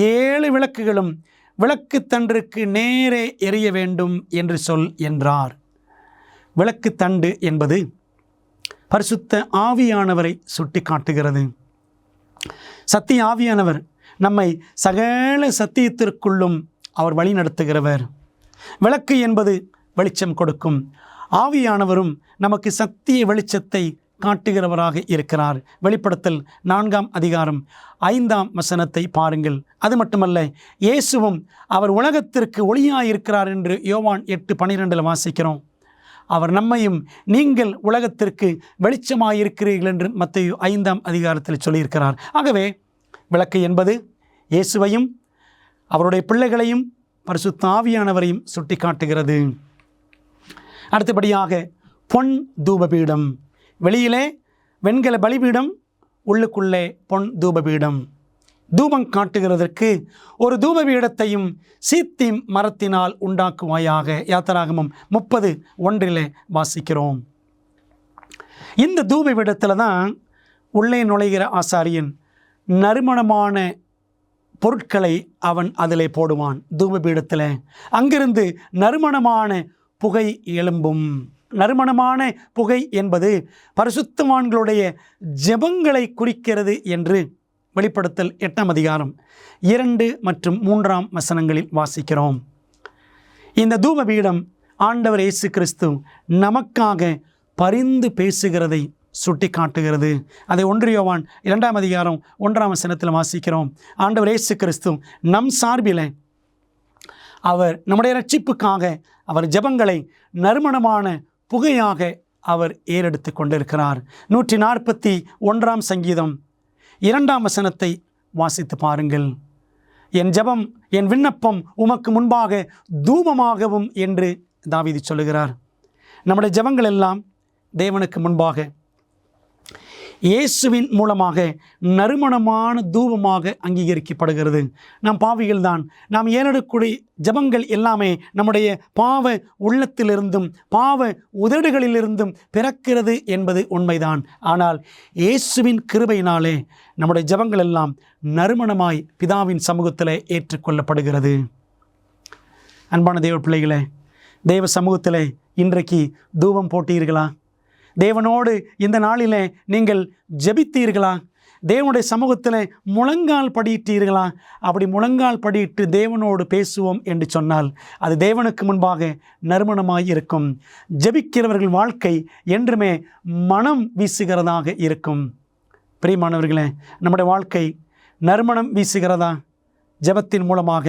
[SPEAKER 1] 7 விளக்குகளும் விளக்குத்தண்டிற்கு நேரே எரிய வேண்டும் என்று சொல் என்றார். விளக்குத்தண்டு என்பது பரிசுத்த ஆவியானவரை சுட்டி காட்டுகிறது. சத்திய ஆவியானவர் நம்மை சகல சத்தியத்திற்குள்ளும் அவர் வழி நடத்துகிறவர். விளக்கு என்பது வெளிச்சம் கொடுக்கும். ஆவியானவரும் நமக்கு சத்திய வெளிச்சத்தை காட்டுகிறவராக இருக்கிறார். வெளிப்படுத்தல் 4:5 பாருங்கள். அது மட்டுமல்ல, இயேசுவும் அவர் உலகத்திற்கு ஒளியாயிருக்கிறார் என்று யோவான் 8:12 வாசிக்கிறோம். அவர் நம்மையும் நீங்கள் உலகத்திற்கு வெளிச்சமாயிருக்கிறீர்கள் என்று மத்தேயு 5 சொல்லியிருக்கிறார். ஆகவே விளக்கு என்பது இயேசுவையும் அவருடைய பிள்ளைகளையும் பரிசுத்த ஆவியானவரையும் சுட்டி காட்டுகிறது. அடுத்தபடியாக பொன் தூபபீடம். வெளியிலே வெண்கல பலிபீடம், உள்ளுக்குள்ளே பொன் தூபபீடம். தூபம் காட்டுகிறதற்கு ஒரு தூபபீடத்தையும் சீத்திம் மரத்தினால் உண்டாக்குவாயாக. யாத்திராகமம் 30:1 வாசிக்கிறோம். இந்த தூபபீடத்தில் தான் உள்ளே நுழைகிற ஆசாரியன் நறுமணமான பொருட்களை அவன் அதிலே போடுவான். தூபபீடத்தில் அங்கிருந்து நறுமணமான புகை எழும்பும். நறுமணமான புகை என்பது பரிசுத்தவான்களுடைய ஜெபங்களை குறிக்கிறது என்று வெளிப்படுத்தல் 8:2 மற்றும் 3 வாசிக்கிறோம். இந்த தூபபீடம் ஆண்டவர் இயேசு கிறிஸ்து நமக்காக பரிந்து பேசுகிறதை சுட்டி காட்டுகிறது. அதை 1 யோவான் 2:1 வாசிக்கிறோம். ஆண்டவர் இயேசு கிறிஸ்து நம் சார்பில் அவர் நம்முடைய ரட்சிப்புக்காக அவர் ஜெபங்களை நறுமணமான புகையாக அவர் ஏறெடுத்து கொண்டிருக்கிறார். 141 சங்கீதம் 2 வாசித்து பாருங்கள். என் ஜெபம், என் விண்ணப்பம் உமக்கு முன்பாக தூபமாகவும் என்று தாவீது சொல்லுகிறார். நம்முடைய ஜெபங்கள் எல்லாம் தேவனுக்கு முன்பாக இயேசுவின் மூலமாக நறுமணமான தூபமாக அங்கீகரிக்கப்படுகிறது. நாம் பாவிகள் தான். நாம் ஏறெடுக்கக்கூடிய ஜெபங்கள் எல்லாமே நம்முடைய பாவ உள்ளத்திலிருந்தும் பாவ உதடுகளிலிருந்தும் பிறக்கிறது என்பது உண்மைதான். ஆனால் இயேசுவின் கிருபையினாலே நம்முடைய ஜெபங்கள் எல்லாம் நறுமணமாய் பிதாவின் சமூகத்தில் ஏற்றுக்கொள்ளப்படுகிறது. அன்பான தேவ பிள்ளைகளே, தேவ சமூகத்தில் இன்றைக்கு தூபம் போட்டீர்களா? தேவனோடு இந்த நாளிலே நீங்கள் ஜெபித்தீர்களா? தேவனுடைய சமூகத்தில் முழங்கால் படியிட்டீர்களா? அப்படி முழங்கால் படியிட்டு தேவனோடு பேசுவோம் என்று சொன்னால் அது தேவனுக்கு முன்பாக நறுமணமாய் இருக்கும். ஜெபிக்கிறவர்கள் வாழ்க்கை என்றுமே மனம் வீசுகிறதாக இருக்கும். பிரியமானவர்களே, நம்முடைய வாழ்க்கை நறுமணம் வீசுகிறதா? ஜெபத்தின் மூலமாக.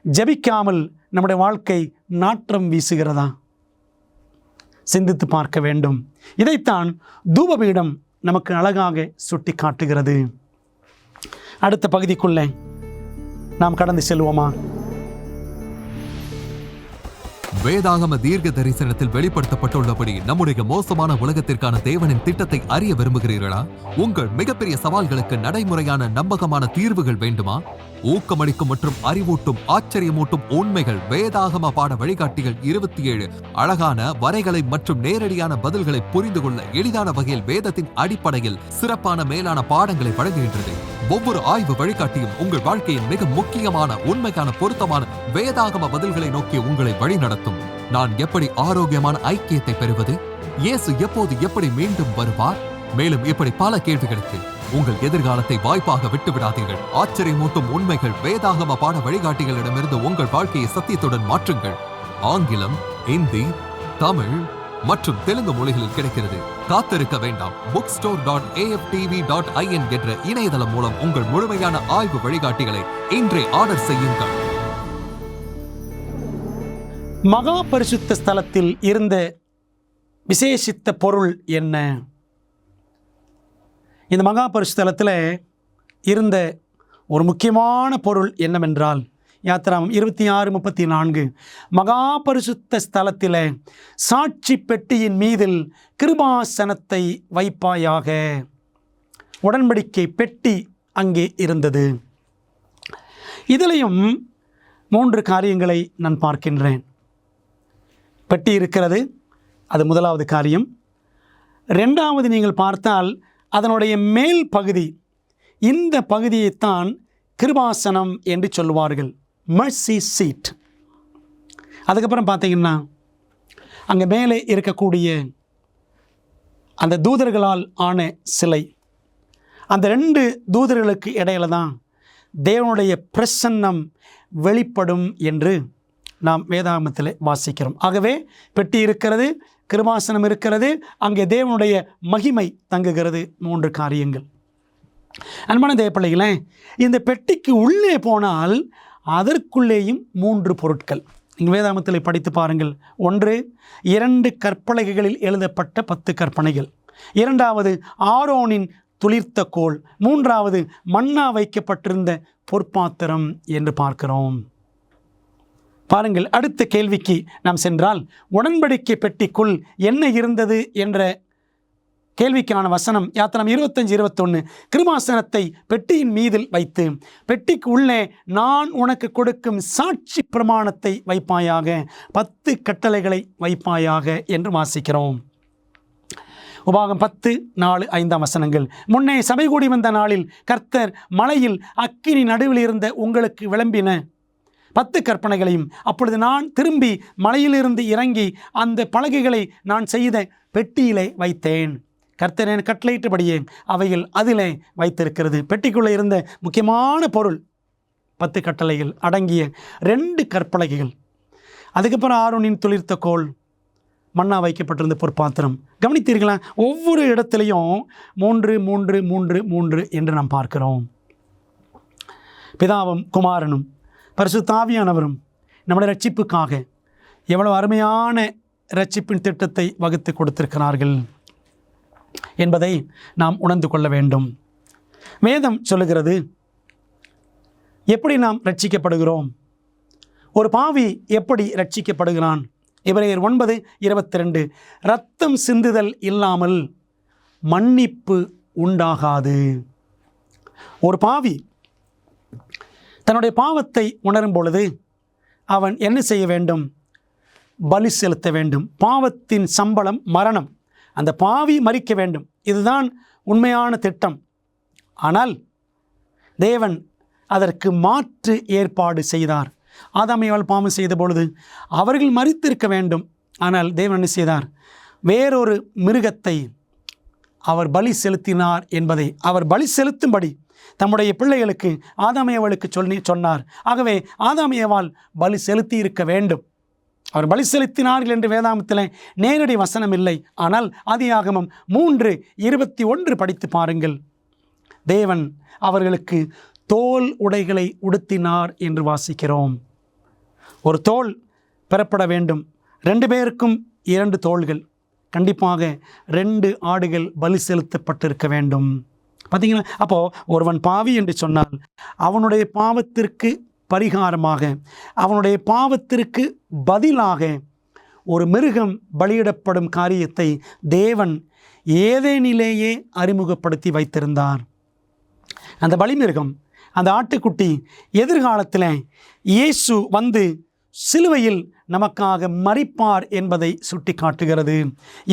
[SPEAKER 1] ஜெபிக்காமல் நம்முடைய வாழ்க்கை நாற்றம் வீசுகிறதா? சிந்தித்து பார்க்க வேண்டும். இதைத்தான் தூபபீடம் நமக்கு அழகாக சுட்டி காட்டுகிறது. அடுத்த பகுதிக்குள்ளே நாம் கடந்து செல்வோமா?
[SPEAKER 2] வேதாகம தீர்க்க தரிசனத்தில் வெளிப்படுத்தப்பட்டுள்ளபடி நம்முடைய மோசமான உலகத்திற்கான தேவனின் திட்டத்தை அறிய விரும்புகிறீர்களா? உங்கள் மிகப்பெரிய சவால்களுக்கு நடைமுறையான நம்பகமான தீர்வுகள் வேண்டுமா? ஊக்கமளிக்கும் மற்றும் அறிவூட்டும் ஆச்சரியமூட்டும் உண்மைகள் வேதாகம பாட வழிகாட்டிகள் 27 அழகான வரைகளை மற்றும் நேரடியான பதில்களை புரிந்து கொள்ள எளிதான வகையில் வேதத்தின் அடிப்படையில் சிறப்பான மேலான பாடங்களை வழங்குகின்றது. ஒவ்வொரு ஆய்வு வழிகாட்டியும் உங்கள் வாழ்க்கையின் மிக முக்கியமான உண்மைக்கான பொருத்தமான வேதாகம பதில்களை நோக்கி உங்களை வழிநடத்தும். நான் எப்படி ஆரோக்கியமான ஐக்கியத்தை பெறுவது? இயேசு எப்போது எப்படி மீண்டும் வருவார்? மேலும் இப்படி பல கேள்விகளுக்கு உங்கள் எதிர்காலத்தை வாய்ப்பாக விட்டுவிடாதீர்கள். ஆச்சரியமூட்டும் உண்மைகள் வேதாகம பாட வழிகாட்டிகளிடமிருந்து உங்கள் வாழ்க்கையை சத்தியத்துடன் மாற்றுங்கள். ஆங்கிலம், இந்தி, தமிழ் மற்றும் தெலுங்கு மொழிகளில் கிடைக்கிறது. காத்திருக்க வேண்டாம். bookstore.aftv.in என்ற இணையதளம் மூலம் உங்கள் முழுமையான ஆய்வு வழிகாட்டிகளை இன்றே ஆர்டர் செய்யுங்கள்.
[SPEAKER 1] மகா பரிசுத்த ஸ்தலத்தில் இருந்த விசேஷித்த பொருள் என்ன? இந்த மகா பரிசுத்தலத்தில் இருந்த ஒரு முக்கியமான பொருள் என்னவென்றால், யாத்திராகமம் 26:34 மகா பரிசுத்த ஸ்தலத்தில் சாட்சி பெட்டியின் மீதில் கிருபாசனத்தை வைப்பாயாக. உடன்படிக்கை பெட்டி அங்கே இருந்தது. இதிலையும் 3 காரியங்களை நான் பார்க்கின்றேன். பெட்டி இருக்கிறது, அது முதலாவது காரியம். 2வது நீங்கள் பார்த்தால் அதனுடைய மேல் பகுதி, இந்த பகுதியைத்தான் கிருபாசனம் என்று சொல்லுவார்கள், மர்சி சீட். அதுக்கப்புறம் பார்த்தீங்கன்னா அங்கே மேலே இருக்கக்கூடிய அந்த தூதர்களால் ஆன சிலை, அந்த 2 தூதர்களுக்கு இடையில தான் தேவனுடைய பிரசன்னம் வெளிப்படும் என்று நாம் வேதாகமத்தில் வாசிக்கிறோம். ஆகவே பெட்டி இருக்கிறது, கிருபாசனம் இருக்கிறது, அங்கே தேவனுடைய மகிமை தங்குகிறது. 3 காரியங்கள். அன்பான தேவப்பிள்ளைகளே, இந்த பெட்டிக்கு உள்ளே போனால் அதற்குள்ளேயும் 3 பொருட்கள். நீங்கள் வேதாகமத்தில் படித்து பாருங்கள். 1, 2 கற்பலகைகளில் எழுதப்பட்ட 10 கற்பனைகள். 2வது ஆரோனின் துளிர்த்த கோல். 3வது மன்னா வைக்கப்பட்டிருந்த பொற்பாத்திரம் என்று பார்க்கிறோம். பாருங்கள், அடுத்த கேள்விக்கு நாம் சென்றால், உடன்படிக்கை பெட்டிக்குள் என்ன இருந்தது என்ற கேள்விக்கான வசனம் யாத்திராகமம் 25:21. கிருபாசனத்தை பெட்டியின் மீதில் வைத்து பெட்டிக்கு உள்ளே நான் உனக்கு கொடுக்கும் சாட்சி பிரமாணத்தை வைப்பாயாக, 10 கட்டளைகளை வைப்பாயாக என்று வாசிக்கிறோம். உபாகம் 10:4-5 வசனங்கள். முன்னே சபை கூடி வந்த நாளில் கர்த்தர் மலையில் அக்கினி நடுவில் இருந்த உங்களுக்கு விளம்பின 10 கற்பனைகளையும் அப்பொழுது நான் திரும்பி மலையிலிருந்து இறங்கி அந்த பலகைகளை நான் செய்த பெட்டியிலே வைத்தேன். கர்த்தர் என் கட்டளையிட்டபடியே அவைகள் அதிலே வைத்திருக்கிறது. பெட்டிக்குள்ளே இருந்த முக்கியமான பொருள் 10 கட்டளைகள் அடங்கிய 2 கற்பலகைகள். அதுக்கப்புறம் ஆரோனின் துளிர்த்த கோல், மண்ணா வைக்கப்பட்டிருந்த பொற்பாத்திரம். கவனித்தீர்களா? ஒவ்வொரு இடத்துலையும் 3 3 3 3 என்று நாம் பார்க்கிறோம். பிதாவும் குமாரனும் பரிசுத்த ஆவியானவரும் நம்முடைய ரட்சிப்புக்காக எவ்வளவு அருமையான ரட்சிப்பின் திட்டத்தை வகுத்து கொடுத்திருக்கிறார்கள் என்பதை நாம் உணர்ந்து கொள்ள வேண்டும். வேதம் சொல்லுகிறது, எப்படி நாம் ரட்சிக்கப்படுகிறோம், ஒரு பாவி எப்படி ரட்சிக்கப்படுகிறான். எபிரேயர் 9:22, இரத்தம் சிந்துதல் இல்லாமல் மன்னிப்பு உண்டாகாது. ஒரு பாவி தன்னுடைய பாவத்தை உணரும் பொழுது அவன் என்ன செய்ய வேண்டும்? பலி செலுத்த வேண்டும். பாவத்தின் சம்பளம் மரணம். அந்த பாவி மரிக்க வேண்டும். இதுதான் உண்மையான திட்டம். ஆனால் தேவன் அதற்கு மாற்று ஏற்பாடு செய்தார். ஆதாம் ஏவாள் பாவம் செய்த பொழுது அவர்கள் மரித்திருக்க வேண்டும். ஆனால் தேவன் என்ன செய்தார்? வேறொரு மிருகத்தை அவர் பலி செலுத்தினார் என்பதை அவர் பலி செலுத்தும்படி தம்முடைய பிள்ளைகளுக்கு ஆதாம் ஏவாளுக்கு சொன்னார். ஆகவே ஆதாம் ஏவாள் பலி செலுத்தி இருக்க வேண்டும். அவர் பலி செலுத்தினார்கள் என்று வேதாகமத்தில் நேரடி வசனம் இல்லை. ஆனால் ஆதியாகமம் 3:21 படித்து பாருங்கள். தேவன் அவர்களுக்கு தோல் உடைகளை உடுத்தினார் என்று வாசிக்கிறோம். ஒரு தோல் பெறப்பட வேண்டும். 2 பேருக்கும் 2 தோள்கள். கண்டிப்பாக 2 ஆடுகள் பலி செலுத்தப்பட்டிருக்க வேண்டும். பார்த்தீங்களா? அப்போது ஒருவன் பாவி என்று சொன்னால் அவனுடைய பாவத்திற்கு பரிகாரமாக, அவனுடைய பாவத்திற்கு பதிலாக ஒரு மிருகம் பலியிடப்படும் காரியத்தை தேவன் ஏதேனிலேயே அறிமுகப்படுத்தி வைத்திருந்தார். அந்த பலிமிருகம், அந்த ஆட்டுக்குட்டி எதிர்காலத்தில் இயேசு வந்து சிலுவையில் நமக்காக மரிப்பார் என்பதை சுட்டி காட்டுகிறது.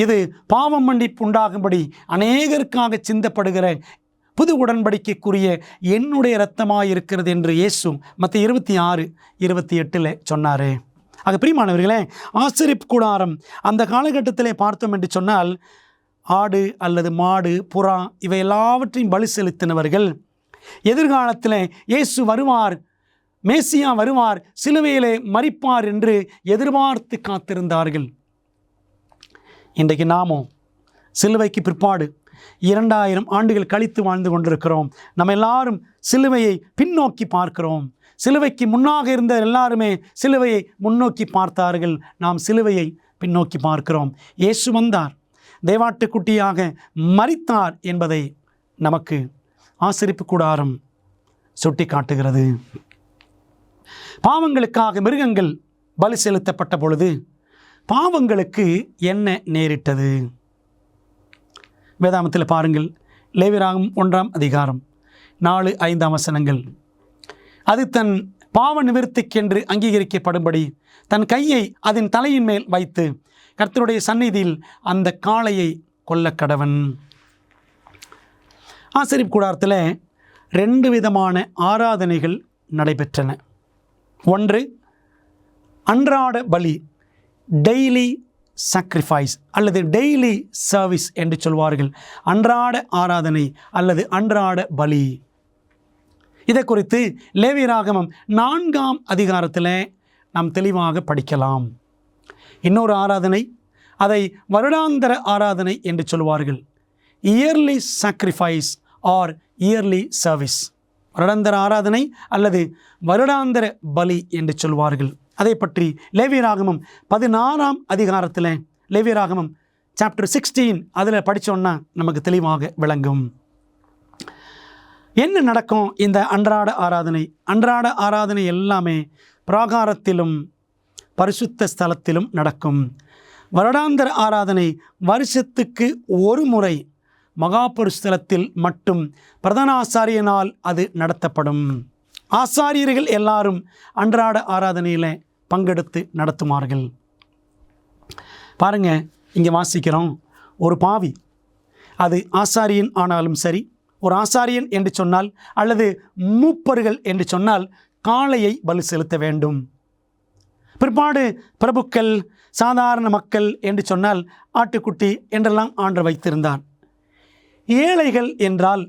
[SPEAKER 1] இது பாவம் மன்னிப்பு உண்டாகும்படி அநேகருக்காக சிந்தப்படுகிற புது உடன்படிக்கைக்குரிய என்னுடைய இரத்தமாயிருக்கிறது என்று இயேசு மத்தேயு 26:28 சொன்னாரே. ஆக பிரியமானவர்களே, ஆசரிப்பு கூடாரம் அந்த காலகட்டத்திலே பார்த்தோம் என்று சொன்னால் ஆடு அல்லது மாடு, புறா இவை எல்லாவற்றையும் பலி செலுத்தினவர்கள் எதிர்காலத்தில் இயேசு வருவார், மேசியா வருவார், சிலுவையிலே மரிப்பார் என்று எதிர்பார்த்து காத்திருந்தார்கள். இன்றைக்கு நாமோ சிலுவைக்கு பிற்பாடு 2000 ஆண்டுகள் கழித்து வாழ்ந்து கொண்டிருக்கிறோம். நம்ம எல்லாரும் சிலுவையை பின்னோக்கி பார்க்கிறோம். சிலுவைக்கு முன்னாக இருந்த எல்லாருமே சிலுவையை முன்னோக்கி பார்த்தார்கள். நாம் சிலுவையை பின்னோக்கி பார்க்கிறோம். இயேசு வந்தார், தேவாட்டுக்குட்டியாக மரித்தார் என்பதை நமக்கு ஆசரிப்பு கூடாரம் சுட்டி காட்டுகிறது. பாவங்களுக்காக மிருகங்கள் பலி செலுத்தப்பட்ட பொழுது பாவங்களுக்கு என்ன நேரிட்டது? வேதாகமத்தில் பாருங்கள், லேவியராகமம் 1:4-5 வசனங்கள். அது தன் பாவ நிவர்த்திக்கென்று அங்கீகரிக்கப்படும்படி தன் கையை அதன் தலையின் மேல் வைத்து கர்த்தருடைய சந்நிதியில் அந்த காளையை கொல்லக்கடவன். ஆசரிப்பு கூடாரத்தில் 2 விதமான ஆராதனைகள் நடைபெற்றன. ஒன்று அன்றாட பலி, டெய்லி சாக்ரிஃபைஸ் அல்லது டெய்லி சர்வீஸ் என்று சொல்வார்கள். அன்றாட ஆராதனை அல்லது அன்றாட பலி. இதை குறித்து லேவியராகமம் 4ஆம் அதிகாரத்தில் நாம் தெளிவாக படிக்கலாம். இன்னொரு ஆராதனை, அதை வருடாந்திர ஆராதனை என்று சொல்வார்கள். Yearly sacrifice or yearly service. வருடாந்திர ஆராதனை அல்லது வருடாந்திர பலி என்று சொல்வார்கள். அதை பற்றி லேவியராகமம் 16ஆம் அதிகாரத்தில், லேவியராகமம் சாப்டர் 16 அதில் படித்தோன்னா நமக்கு தெளிவாக விளங்கும். என்ன நடக்கும் இந்த அன்றாட ஆராதனை? அன்றாட ஆராதனை எல்லாமே பிராகாரத்திலும் பரிசுத்த ஸ்தலத்திலும் நடக்கும். வருடாந்திர ஆராதனை வருஷத்துக்கு ஒரு முறை மகா பரிசுத்தலத்தில் மட்டும் பிரதான ஆசாரியனால் அது நடத்தப்படும். ஆசாரியர்கள் எல்லாரும் அன்றாட ஆராதனையில் பங்கெடுத்து நடத்துமார்கள். பாருங்க, இங்கே வாசிக்கிறோம், ஒரு பாவி, அது ஆசாரியன் ஆனாலும் சரி, ஒரு ஆசாரியன் என்று சொன்னால் அல்லது மூப்பர்கள் என்று சொன்னால் காளையை பலி செலுத்த வேண்டும். பிற்பாடு பிரபுக்கள், சாதாரண மக்கள் என்று சொன்னால் ஆட்டுக்குட்டி என்றெல்லாம் ஆண்டவர் வைத்திருந்தார். ஏழைகள் என்றால்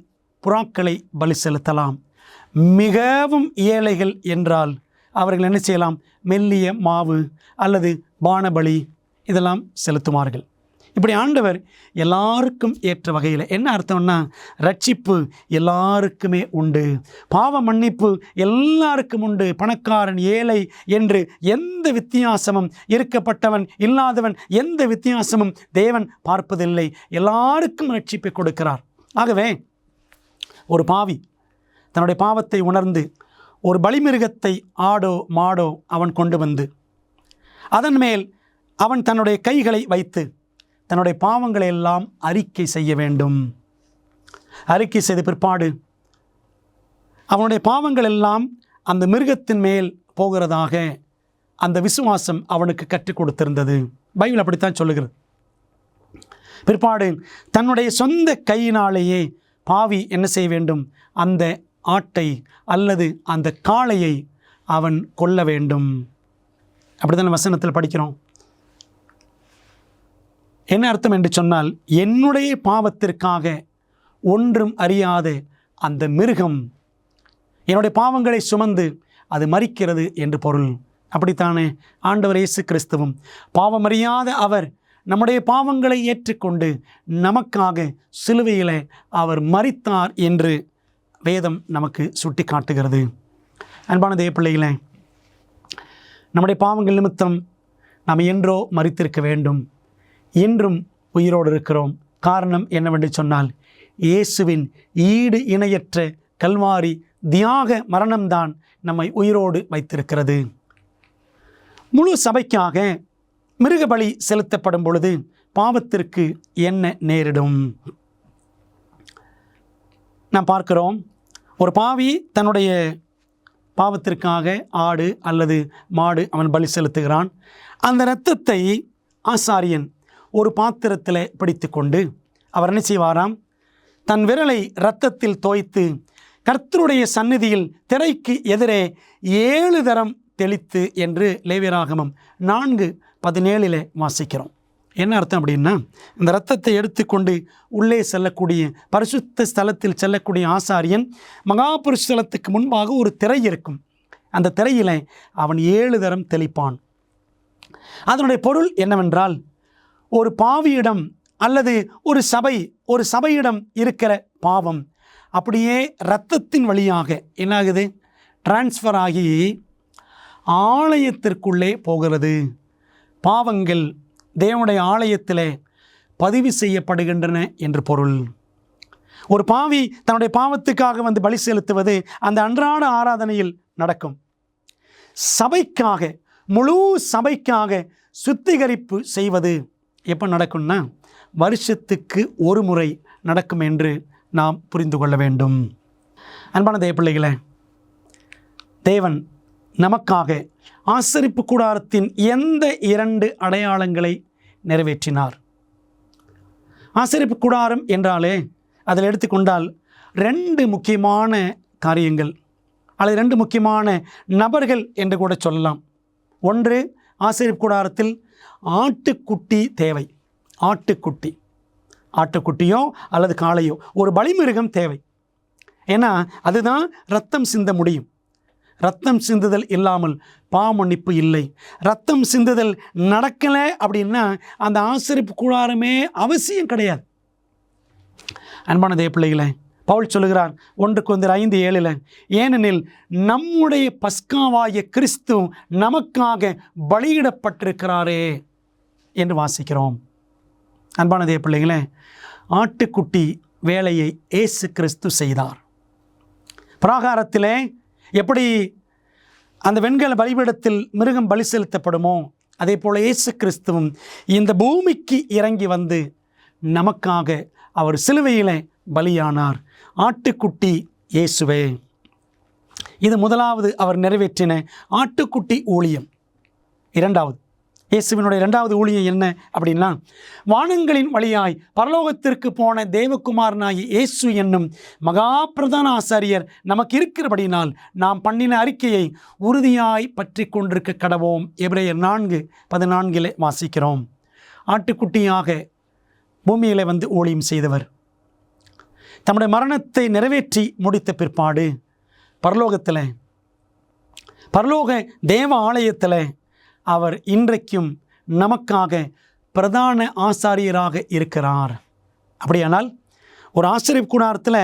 [SPEAKER 1] புறாக்களை பலி செலுத்தலாம். மிகவும் ஏழைகள் என்றால் அவர்கள் என்ன செய்யலாம்? மெல்லிய மாவு அல்லது பானபலி இதெல்லாம் செலுத்துவார்கள். இப்படி ஆண்டவர் எல்லாருக்கும் ஏற்ற வகையில், என்ன அர்த்தம்னா, ரட்சிப்பு எல்லாருக்குமே உண்டு, பாவ மன்னிப்பு எல்லாருக்கும் உண்டு. பணக்காரன் ஏழை என்று எந்த வித்தியாசமும், இருக்கப்பட்டவன் இல்லாதவன் எந்த வித்தியாசமும் தேவன் பார்ப்பதில்லை. எல்லாருக்கும் ரட்சிப்பை கொடுக்கிறார். ஆகவே ஒரு பாவி தன்னுடைய பாவத்தை உணர்ந்து ஒரு பலிமிருகத்தை, ஆடோ மாடோ அவன் கொண்டு வந்து அதன் மேல் அவன் தன்னுடைய கைகளை வைத்து தன்னுடைய பாவங்களை எல்லாம் அறிக்கை செய்ய வேண்டும். அறிக்கை செய்த பிற்பாடு அவனுடைய பாவங்கள் எல்லாம் அந்த மிருகத்தின் மேல் போகிறதாக அந்த விசுவாசம் அவனுக்கு கற்றுக் கொடுத்திருந்தது. பைபிள் அப்படித்தான் சொல்லுகிறது. பிற்பாடு தன்னுடைய சொந்த கையினாலேயே பாவி என்ன செய்ய வேண்டும்? அந்த ஆட்டை அல்லது அந்த காளையை அவன் கொல்ல வேண்டும். அப்படித்தான வசனத்தில் படிக்கிறோம். என்ன அர்த்தம் என்று சொன்னால், என்னுடைய பாவத்திற்காக ஒன்றும் அறியாத அந்த மிருகம் என்னுடைய பாவங்களை சுமந்து அது மரிக்கிறது என்று பொருள். அப்படித்தானே ஆண்டவர் இயேசு கிறிஸ்துவும் பாவமறியாத அவர் நம்முடைய பாவங்களை ஏற்றுக்கொண்டு நமக்காக சிலுவையில் அவர் மரித்தார் என்று வேதம் நமக்கு சுட்டி காட்டுகிறது. அன்பான தேவ பிள்ளைகளே, நம்முடைய பாவங்கள் நிமித்தம் நாம் என்றோ மரித்திருக்க வேண்டும். இன்றும் உயிரோடு இருக்கிறோம். காரணம் என்னவென்று சொன்னால், இயேசுவின் ஈடு இணையற்ற கல்வாரி தியாக மரணம்தான் நம்மை உயிரோடு வைத்திருக்கிறது. முழு சபைக்காக மிருக பலி செலுத்தப்படும் பொழுது பாவத்திற்கு என்ன நேரிடும்? நாம் பார்க்கிறோம், ஒரு பாவி தன்னுடைய பாவத்திற்காக ஆடு அல்லது மாடு அவன் பலி செலுத்துகிறான். அந்த இரத்தத்தை ஆசாரியன் ஒரு பாத்திரத்தில் பிடித்து கொண்டு அவர் என்ன செய்வாராம்? தன் விரலை இரத்தத்தில் தோய்த்து கர்த்தருடைய சந்நிதியில் திரைக்கு எதிரே 7 தரம் தெளித்து என்று லேவியராகமம் 4:17 வாசிக்கிறோம். என்ன அர்த்தம் அப்படின்னா, இந்த இரத்தத்தை எடுத்துக்கொண்டு உள்ளே செல்லக்கூடிய பரிசுத்த ஸ்தலத்தில் செல்லக்கூடிய ஆசாரியன் மகா பரிசுத்தலத்துக்கு முன்பாக ஒரு திரை இருக்கும். அந்த திரையில் அவன் 7 தரம் தெளிப்பான். அதனுடைய பொருள் என்னவென்றால், ஒரு பாவியிடம் அல்லது ஒரு சபையிடம் இருக்கிற பாவம் அப்படியே இரத்தத்தின் வழியாக என்னாகுது? டிரான்ஸ்ஃபர் ஆகி ஆலயத்திற்குள்ளே போகிறது. பாவங்கள் தேவனுடைய ஆலயத்தில் பதிவு செய்யப்படுகின்றன என்று பொருள். ஒரு பாவி தன்னுடைய பாவத்துக்காக வந்து பலி செலுத்துவது அந்த அன்றாட ஆராதனையில் நடக்கும். சபைக்காக, முழு சபைக்காக சுத்திகரிப்பு செய்வது எப்போ நடக்கும்னா, வருஷத்துக்கு ஒரு முறை நடக்கும் என்று நாம் புரிந்து கொள்ள வேண்டும். அன்பான தேவ பிள்ளைகளே, தேவன் நமக்காக ஆசரிப்பு கூடாரத்தின் எந்த 2 அடையாளங்களை நிறைவேற்றினார்? ஆசரிப்பு கூடாரம் என்றாலே அதில் எடுத்துக்கொண்டால் 2 முக்கியமான காரியங்கள் அல்லது 2 முக்கியமான நபர்கள் என்று கூட சொல்லலாம். ஒன்று, ஆசரிப்பு கூடாரத்தில் ஆட்டுக்குட்டி தேவை. ஆட்டுக்குட்டியோ அல்லது காளையோ ஒரு பலிமிருகம் தேவை. ஏன்னா அதுதான் ரத்தம் சிந்த முடியும். ரத்தம் சிந்துதல் இல்லாமல் பாவமன்னிப்பு இல்லை. ரத்தம் சிந்துதல் நடக்கலை அப்படின்னா அந்த ஆசரிப்பு கூடாரமே அவசியம் கிடையாது. அன்பான தேவ பிள்ளைகளே, பவுல் சொல்லுகிறார் 1 கொரிந்தியர் 5:7, ஏனெனில் நம்முடைய பஸ்காவாகிய கிறிஸ்து நமக்காக பலியிடப்பட்டிருக்கிறாரே என்று வாசிக்கிறோம். அன்பான தேவ பிள்ளைகளே, ஆட்டுக்குட்டி வேலையை இயேசு கிறிஸ்து செய்தார். பிராகாரத்திலே எப்படி அந்த வெண்கல பலிபீடத்தில் மிருகம் பலி செலுத்தப்படுமோ அதே போல் இயேசு கிறிஸ்துவும் இந்த பூமிக்கு இறங்கி வந்து நமக்காக அவர் சிலுவையிலே பலியானார். ஆட்டுக்குட்டி இயேசுவே. இது முதலாவது அவர் நிறைவேற்றின ஆட்டுக்குட்டி ஊழியம். இரண்டாவது, இயேசுவினுடைய இரண்டாவது ஊழியம் என்ன அப்படின்னா, வானங்களின் வழியாய் பரலோகத்திற்கு போன தேவகுமாரனாகிய இயேசு என்னும் மகா பிரதான ஆசாரியர் நமக்கு இருக்கிறபடினால் நாம் பண்ணின அறிக்கையை உறுதியாய் பற்றி கொண்டிருக்க கடவோம். எபிரேயர் 4:14 வாசிக்கிறோம். ஆட்டுக்குட்டியாக பூமியிலே வந்து ஊழியம் செய்தவர் தம்முடைய மரணத்தை நிறைவேற்றி முடித்த பிற்பாடு பரலோக தேவ ஆலயத்தில் அவர் இன்றைக்கும் நமக்காக பிரதான ஆசாரியராக இருக்கிறார். அப்படியானால் ஒரு ஆசிரியர் கூடாரத்தில்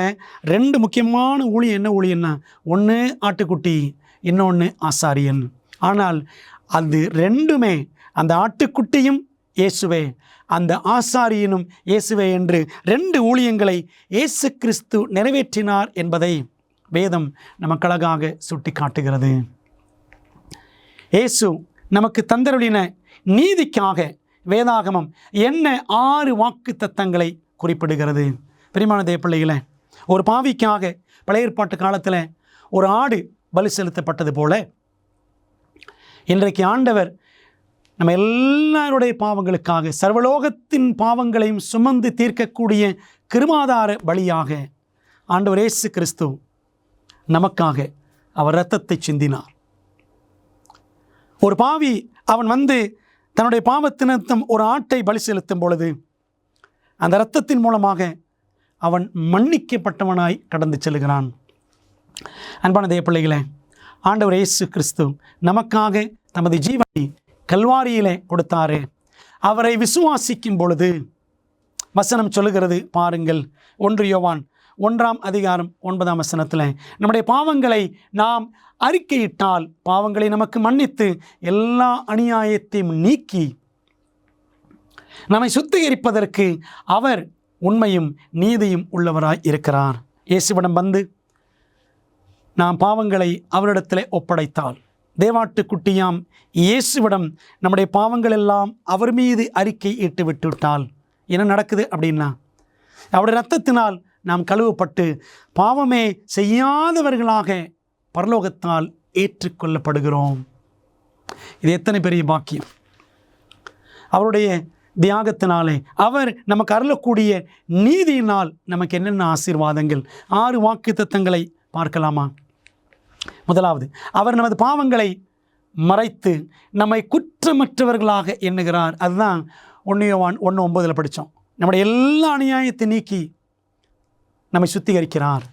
[SPEAKER 1] 2 முக்கியமான ஊழியம். என்ன ஊழியன்னா, ஒன்று ஆட்டுக்குட்டி, இன்னொன்று ஆசாரியன். ஆனால் அது ரெண்டுமே, அந்த ஆட்டுக்குட்டியும் இயேசுவே, அந்த ஆசாரியனும் இயேசுவே என்று 2 ஊழியங்களை இயேசு கிறிஸ்து நிறைவேற்றினார் என்பதை வேதம் நமக்கு அழகாக சுட்டி காட்டுகிறது. இயேசு நமக்கு தந்தருளின நீதிக்காக வேதாகமம் என்ன 6 வாக்கு தத்தங்களை குறிப்பிடுகிறது. பிரியமான தேவ பிள்ளைகளே, ஒரு பாவிக்காக பழைய ஏற்பாட்டு காலத்தில் ஒரு ஆடு பலி செலுத்தப்பட்டது போல இன்றைக்கு ஆண்டவர் நம்ம எல்லாருடைய பாவங்களுக்காக சர்வலோகத்தின் பாவங்களையும் சுமந்து தீர்க்கக்கூடிய கிருபாதார பலியாக ஆண்டவர் இயேசு கிறிஸ்து நமக்காக அவர் இரத்தத்தை சிந்தினார். ஒரு பாவி அவன் வந்து தன்னுடைய பாவத்தினத்தம் ஒரு ஆட்டை பலி செலுத்தும் பொழுது அந்த இரத்தத்தின் மூலமாக அவன் மன்னிக்கப்பட்டவனாய் கடந்து செல்கிறான். அன்பான தேவ பிள்ளைகளே, ஆண்டவர் இயேசு கிறிஸ்து நமக்காக தமது ஜீவனை கல்வாரியிலே கொடுத்தாரே. அவரை விசுவாசிக்கும் பொழுது வசனம் சொல்லுகிறது பாருங்கள், 1 யோவான் 1:9 நம்முடைய பாவங்களை நாம் அறிக்கையிட்டால் பாவங்களை நமக்கு மன்னித்து எல்லா அநியாயத்தையும் நீக்கி நம்மை சுத்திகரிப்பதற்கு அவர் உண்மையும் நீதியும் உள்ளவராய் இருக்கிறார். இயேசுவிடம் வந்து நாம் பாவங்களை அவரிடத்தில் ஒப்படைத்தால், தேவாட்டுக்குட்டியாம் இயேசுவிடம் நம்முடைய பாவங்கள் எல்லாம் அவர் மீது அறிக்கை இட்டு விட்டுவிட்டால் என்ன நடக்குது அப்படின்னா, அவருடைய இரத்தத்தினால் நாம் கழுவப்பட்டு பாவமே செய்யாதவர்களாக பரலோகத்தால் ஏற்றுக்கொள்ளப்படுகிறோம். இது எத்தனை பெரிய பாக்கியம்! அவருடைய தியாகத்தினாலே, அவர் நமக்கு அருளக்கூடிய நீதியினால் நமக்கு என்னென்ன ஆசீர்வாதங்கள். 6 வாக்குத்தத்தங்களை பார்க்கலாமா? முதலாவது, அவர் நமது பாவங்களை மறைத்து நம்மை குற்றமற்றவர்களாக எண்ணுகிறார். அதுதான் 1 யோவான் 1:9 படித்தோம். நம்முடைய எல்லா அநியாயத்தை நீக்கி நம்மை சுத்திகரிக்கிறார்.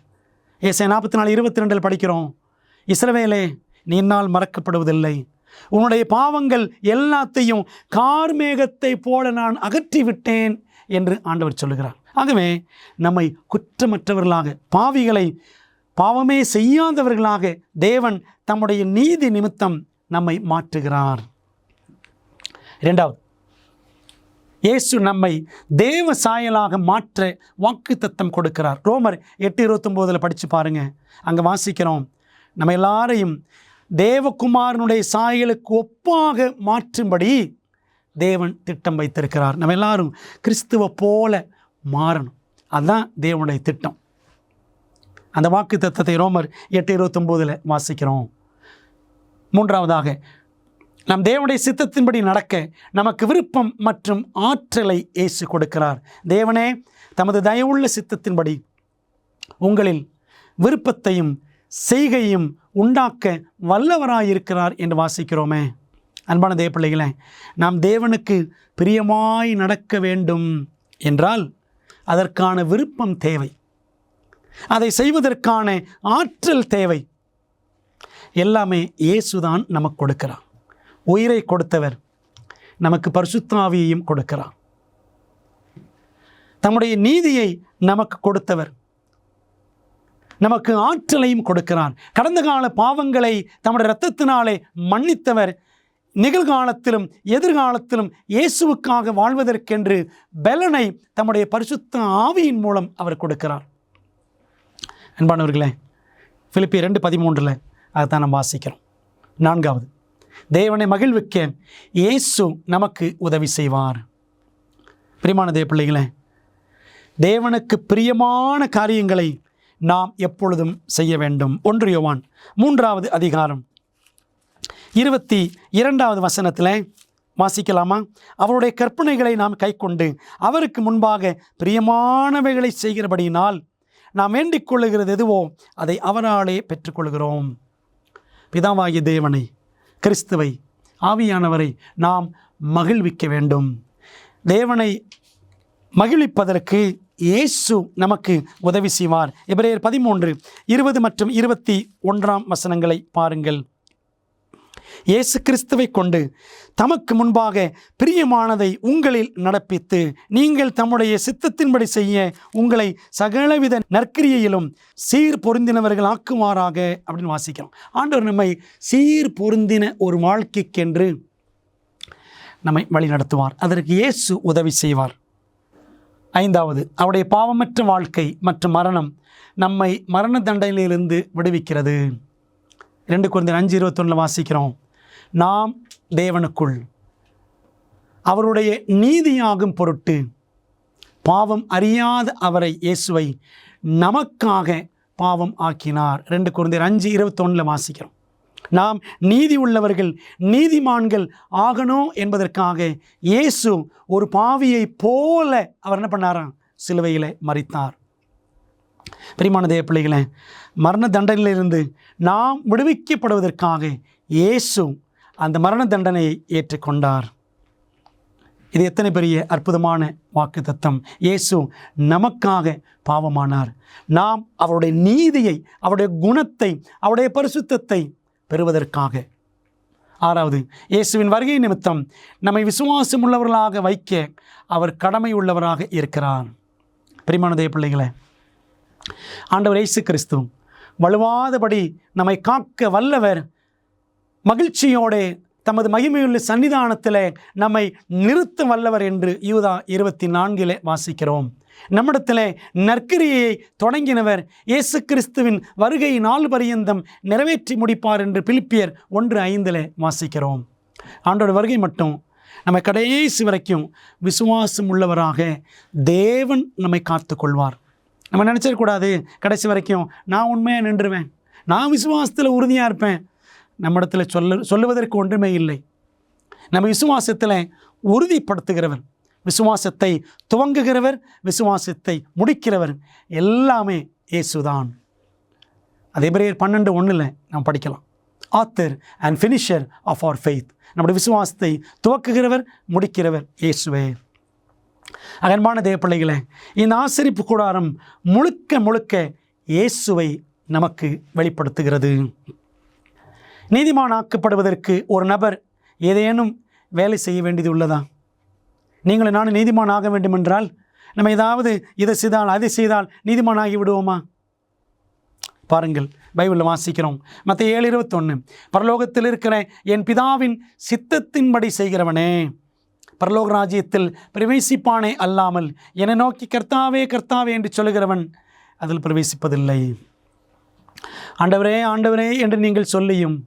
[SPEAKER 1] ஏசாயா 44:22 படிக்கிறோம், இஸ்ரவேலே, நீ என்னால் மறக்கப்படுவதில்லை, உன்னுடைய பாவங்கள் எல்லாத்தையும் கார்மேகத்தை போல நான் அகற்றிவிட்டேன் என்று ஆண்டவர் சொல்லுகிறார். ஆகவே நம்மை குற்றமற்றவர்களாக, பாவிகளை பாவமே செய்யாதவர்களாக தேவன் தம்முடைய நீதி நிமித்தம் நம்மை மாற்றுகிறார். இரண்டாவது, இயேசு நம்மை தேவ சாயலாக மாற்ற வாக்குத்தத்தம் கொடுக்கிறார். ரோமர் 8:29 படித்து பாருங்க. அங்கே வாசிக்கிறோம், நம்ம எல்லாரையும் தேவகுமாரனுடைய சாயலுக்கு ஒப்பாக மாற்றும்படி தேவன் திட்டம் வைத்திருக்கிறார். நம்ம எல்லாரும் கிறிஸ்துவை போல மாறணும். அதுதான் தேவனுடைய திட்டம். அந்த வாக்கு தத்தத்தை ரோமர் 8:29 வாசிக்கிறோம். மூன்றாவதாக, நம் தேவனுடைய சித்தத்தின்படி நடக்க நமக்கு விருப்பம் மற்றும் ஆற்றலை இயேசு கொடுக்கிறார். தேவனே தமது தயவுள்ள சித்தத்தின்படி உங்களில் விருப்பத்தையும் செய்கையும் உண்டாக்க வல்லவராயிருக்கிறார் என்று வாசிக்கிறோமே. அன்பான தேவ பிள்ளைகளே, நாம் தேவனுக்கு பிரியமாய் நடக்க வேண்டும் என்றால் அதற்கான விருப்பம் தேவை, அதை செய்வதற்கான ஆற்றல் தேவை. எல்லாமே இயேசுதான் நமக்கு கொடுக்கிறார். உயிரை கொடுத்தவர் நமக்கு பரிசுத்த ஆவியையும் கொடுக்கிறார். தம்முடைய நீதியை நமக்கு கொடுத்தவர் நமக்கு ஆற்றலையும் கொடுக்கிறார். கடந்த கால பாவங்களை தம்முடைய இரத்தத்தினாலே மன்னித்தவர் நிகழ்காலத்திலும் எதிர்காலத்திலும் இயேசுவுக்காக வாழ்வதற்கென்று பலனை தம்முடைய பரிசுத்த ஆவியின் மூலம் அவர் கொடுக்கிறார். அன்பானவர்களே, பிலிப்பியர் 2:13 அதைத்தான் நம்ம வாசிக்கிறோம். 4வது, தேவனை மகிழ்விக்க இயேசு நமக்கு உதவி செய்வார். பிரியமான தேவ பிள்ளைகளே, தேவனுக்கு பிரியமான காரியங்களை நாம் எப்பொழுதும் செய்ய வேண்டும். 1 யோவான் 3வது அதிகாரம் 22வது வசனத்தில் வாசிக்கலாமா? அவருடைய கற்பனைகளை நாம் கைக்கொண்டு அவருக்கு முன்பாக பிரியமானவைகளை செய்கிறபடியினால் நாம் வேண்டிக் கொள்ளுகிறது எதுவோ அதை அவராலே பெற்றுக்கொள்கிறோம். பிதாவாகிய தேவனை, கிறிஸ்துவை, ஆவியானவரை நாம் மகிழ்விக்க வேண்டும். தேவனை மகிழ்விப்பதற்கு இயேசு நமக்கு உதவி செய்வார். எபிரேயர் 13:20 மற்றும் 21 வசனங்களை பாருங்கள். இயேசு கிறிஸ்துவை கொண்டு தமக்கு முன்பாக பிரியமானதை உங்களில் நடப்பித்து நீங்கள் தம்முடைய சித்தத்தின்படி செய்ய உங்களை சகலவித நற்கிரியையிலும் சீர் பொருந்தினவர்கள் ஆக்குமாறாக அப்படின்னு வாசிக்கிறோம். ஆண்டவர் நம்மை சீர் பொருந்தின ஒரு வாழ்க்கைக்கென்று நம்மை வழி நடத்துவார். அதற்கு இயேசு உதவி செய்வார். 5வது, அவருடைய பாவமற்ற வாழ்க்கை மற்றும் மரணம் நம்மை மரண தண்டனையிலிருந்து விடுவிக்கிறது. 2 கொரிந்தியர் 5:21 வாசிக்கிறோம். நாம் தேவனுக்குள் அவருடைய நீதியாகும் பொருட்டு பாவம் அறியாத அவரை, இயேசுவை நமக்காக பாவம் ஆக்கினார். 2 கொரிந்தியர் 5:21 வாசிக்கிறோம். நாம் நீதி உள்ளவர்கள், நீதிமான்கள் ஆகணும் என்பதற்காக இயேசு ஒரு பாவியை போல அவர் என்ன பண்ணாராம்? சிலுவையில் மரித்தார். பிரியமான தேவ பிள்ளைகளே, மரண தண்டனையிலிருந்து நாம் விடுவிக்கப்படுவதற்காக இயேசு அந்த மரண தண்டனையை ஏற்றுக்கொண்டார். இது எத்தனை பெரிய அற்புதமான வாக்குத்தத்தம்! இயேசு நமக்காக பாவமானார். நாம் அவருடைய நீதியை, அவருடைய குணத்தை, அவருடைய பரிசுத்தத்தை பெறுவதற்காக. 6வது, இயேசுவின் வருகை நிமித்தம் நம்மை விசுவாசம் உள்ளவர்களாக வைக்க அவர் கடமை உள்ளவராக இருக்கிறார். பிரியமான தேவ பிள்ளைகளே, ஆண்டவர் இயேசு கிறிஸ்து வலுவாதபடி நம்மை காக்க வல்லவர். மகிழ்ச்சியோடு தமது மகிமையுள்ள சன்னிதானத்தில் நம்மை நிறுத்த வல்லவர் என்று யூதா 24 வாசிக்கிறோம். நம்மிடத்தில் நற்கிரியை தொடங்கினவர் இயேசு கிறிஸ்துவின் வருகை நாள் பரியந்தம் நிறைவேற்றி முடிப்பார் என்று பிலிப்பியர் 1:5 வாசிக்கிறோம். ஆண்டோட வருகை மட்டும் நம்ம கடைசி வரைக்கும் விசுவாசம் உள்ளவராக தேவன் நம்மை காத்து கொள்வார். நம்ம நினச்சிடக்கூடாது கடைசி வரைக்கும் நான் உண்மையாக நின்றுவேன், நான் விசுவாசத்தில் உறுதியாக இருப்பேன். நம்மிடத்தில் சொல்லுவதற்கு ஒன்றுமே இல்லை. நம்ம விசுவாசத்தில் உறுதிப்படுத்துகிறவர், விசுவாசத்தை துவங்குகிறவர், விசுவாசத்தை முடிக்கிறவர் எல்லாமே இயேசுதான். அது எபிரேயர் 12:1 நாம் படிக்கலாம். Author and finisher of our faith. நம்முடைய விசுவாசத்தை துவக்குகிறவர், முடிக்கிறவர் இயேசுவே. அன்பான தேவ பிள்ளைகளே, இந்த ஆசரிப்பு கூடாரம் முழுக்க முழுக்க இயேசுவை நமக்கு வெளிப்படுத்துகிறது. நீதிமானாக்கப்படுவதற்கு ஒரு நபர் ஏதேனும் வேலை செய்ய வேண்டியது உள்ளதா? நீங்களும் நானும் நீதிமான் ஆக வேண்டும் என்றால் நம்ம ஏதாவது இதை செய்தால் அதை செய்தால் நீதிமானாகி விடுவோமா? பாருங்கள், பைபிளில் வாசிக்கிறோம். மத்தேயு 7:21, பரலோகத்தில் இருக்கிற என் பிதாவின் சித்தத்தின்படி செய்கிறவனே பரலோக ராஜ்யத்தில் பிரவேசிப்பானே அல்லாமல் என்னை நோக்கி கர்த்தாவே கர்த்தாவே என்று சொல்லுகிறவன் அதில் பிரவேசிப்பதில்லை. ஆண்டவரே ஆண்டவரே என்று நீங்கள் சொல்லியும்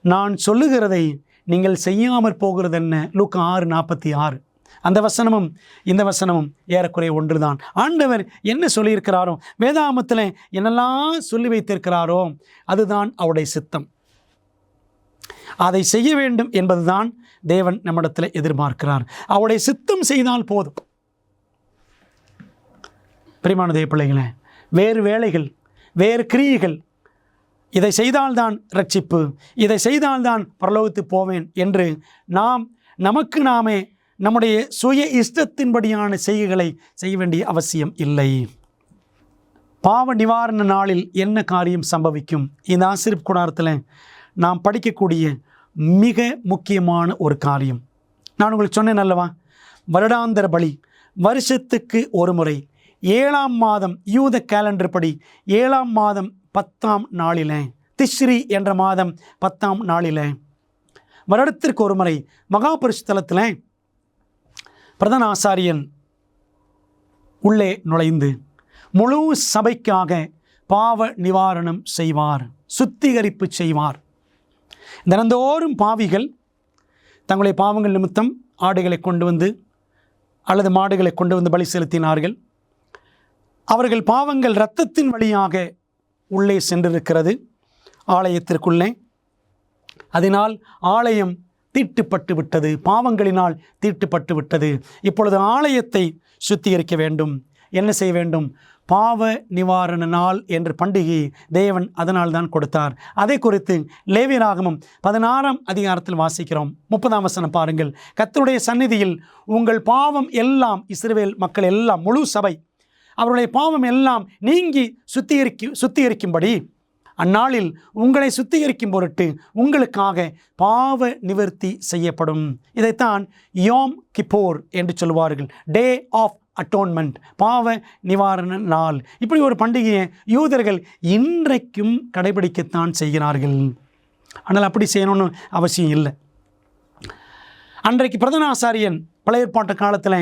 [SPEAKER 1] நான் சொல்லுகிறதை நீங்கள் செய்யாமற் போகிறது என்ன? லூக்கா 6:46. அந்த வசனமும் இந்த வசனமும் ஏறக்குறைய ஒன்றுதான். ஆண்டவர் என்ன சொல்லியிருக்கிறாரோ, வேதாகமத்தில் என்னெல்லாம் சொல்லி வைத்திருக்கிறாரோ அதுதான் அவருடைய சித்தம். அதை செய்ய வேண்டும் என்பதுதான் தேவன் நம்மிடத்தில் எதிர்பார்க்கிறார். அவருடைய சித்தம் செய்தால் போதும். பிரியமான தேவ பிள்ளைகளே, வேறு வேலைகள், வேறு கிரியைகள், இதை செய்தால்தான் ரட்சிப்பு, இதை செய்தால்தான் பரலோகத்துக்கு போவேன் என்று நமக்கு நாமே நம்முடைய சுய இஷ்டத்தின்படியான செய்கைகளை செய்ய வேண்டிய அவசியம் இல்லை. பாவ நிவாரண நாளில் என்ன காரியம் சம்பவிக்கும்? இந்த ஆசரிப்பு கூடாரத்தில் நாம் படிக்கக்கூடிய மிக முக்கியமான ஒரு காரியம். நான் உங்களுக்கு சொன்னேன் அல்லவா, வருடாந்திர பலி வருஷத்துக்கு ஒரு முறை 7ஆம் மாதம் யூத கேலண்டர் படி 7ஆம் மாதம் 10ஆம் நாளில், திஸ்ரி என்ற மாதம் 10ஆம் நாளில் வருடத்திற்கு ஒரு முறை மகா பரிசுத்தலத்தில் பிரதான ஆசாரியன் உள்ளே நுழைந்து முழு சபைக்காக பாவ நிவாரணம் செய்வார், சுத்திகரிப்பு செய்வார். தினந்தோறும் பாவிகள் தங்களுடைய பாவங்கள் நிமித்தம் ஆடுகளை கொண்டு வந்து அல்லது மாடுகளை கொண்டு வந்து பலி செலுத்தினார்கள். அவர்கள் பாவங்கள் இரத்தத்தின் வழியாக உள்ளே சென்றிருக்கிறது ஆலயத்திற்குள்ளே. அதனால் ஆலயம் தீட்டுப்பட்டு விட்டது, பாவங்களினால் தீட்டுப்பட்டு விட்டது. இப்பொழுது ஆலயத்தை சுத்திகரிக்க வேண்டும். என்ன செய்ய வேண்டும்? பாவ நிவாரண நாள் என்ற பண்டிகை தேவன் அதனால் தான் கொடுத்தார். அதை குறித்து லேவியராகமம் 16ஆம் அதிகாரத்தில் வாசிக்கிறோம். 30ஆம் வசனம் பாருங்கள். கர்த்தருடைய சந்நிதியில் உங்கள் பாவம் எல்லாம், இஸ்ரவேல் மக்கள் எல்லாம், முழு சபை அவருடைய பாவம் எல்லாம் நீங்கி சுத்திகரிக்கும்படி அந்நாளில் உங்களை சுத்திகரிக்கும் பொருட்டு உங்களுக்காக பாவ நிவர்த்தி செய்யப்படும். இதைத்தான் யோம் கிப்போர் என்று சொல்வார்கள். டே ஆஃப் அட்டோன்மெண்ட், பாவ நிவாரண நாள். இப்படி ஒரு பண்டிகையை யூதர்கள் இன்றைக்கும் கடைபிடிக்கத்தான் செய்கிறார்கள். ஆனால் அப்படி செய்யணும்னு அவசியம் இல்லை. அன்றைக்கு பிரதான ஆசாரியன் பழைய ஏற்பாட்டு காலத்தில்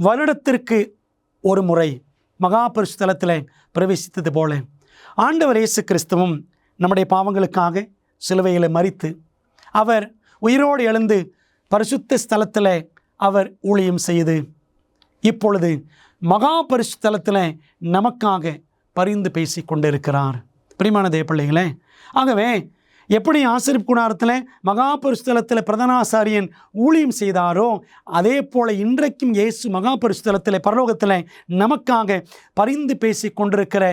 [SPEAKER 1] வருடத்திற்கு ஒரு முறை மகா பரிசுத்தலத்தில் பிரவேசித்தது போல ஆண்டவர் இயேசு கிறிஸ்துவும் நம்முடைய பாவங்களுக்காக சிலுவையில் மரித்து அவர் உயிரோடு எழுந்து பரிசுத்த ஸ்தலத்தில் அவர் ஊழியம் செய்து இப்பொழுது மகா பரிசுத்தலத்தில் நமக்காக பரிந்து பேசி கொண்டிருக்கிறார். பிரியமான தேவ பிள்ளைகளே, ஆகவே எப்படி ஆசரிப்பு கூடாரத்தில் மகா பரிசுத்தலத்தில் பிரதான ஆசாரியன் ஊழியம் செய்தாரோ அதே போல இன்றைக்கும் இயேசு மகா பரிசுத்தலத்தில் பரலோகத்தில் நமக்காக பரிந்து பேசி கொண்டிருக்கிற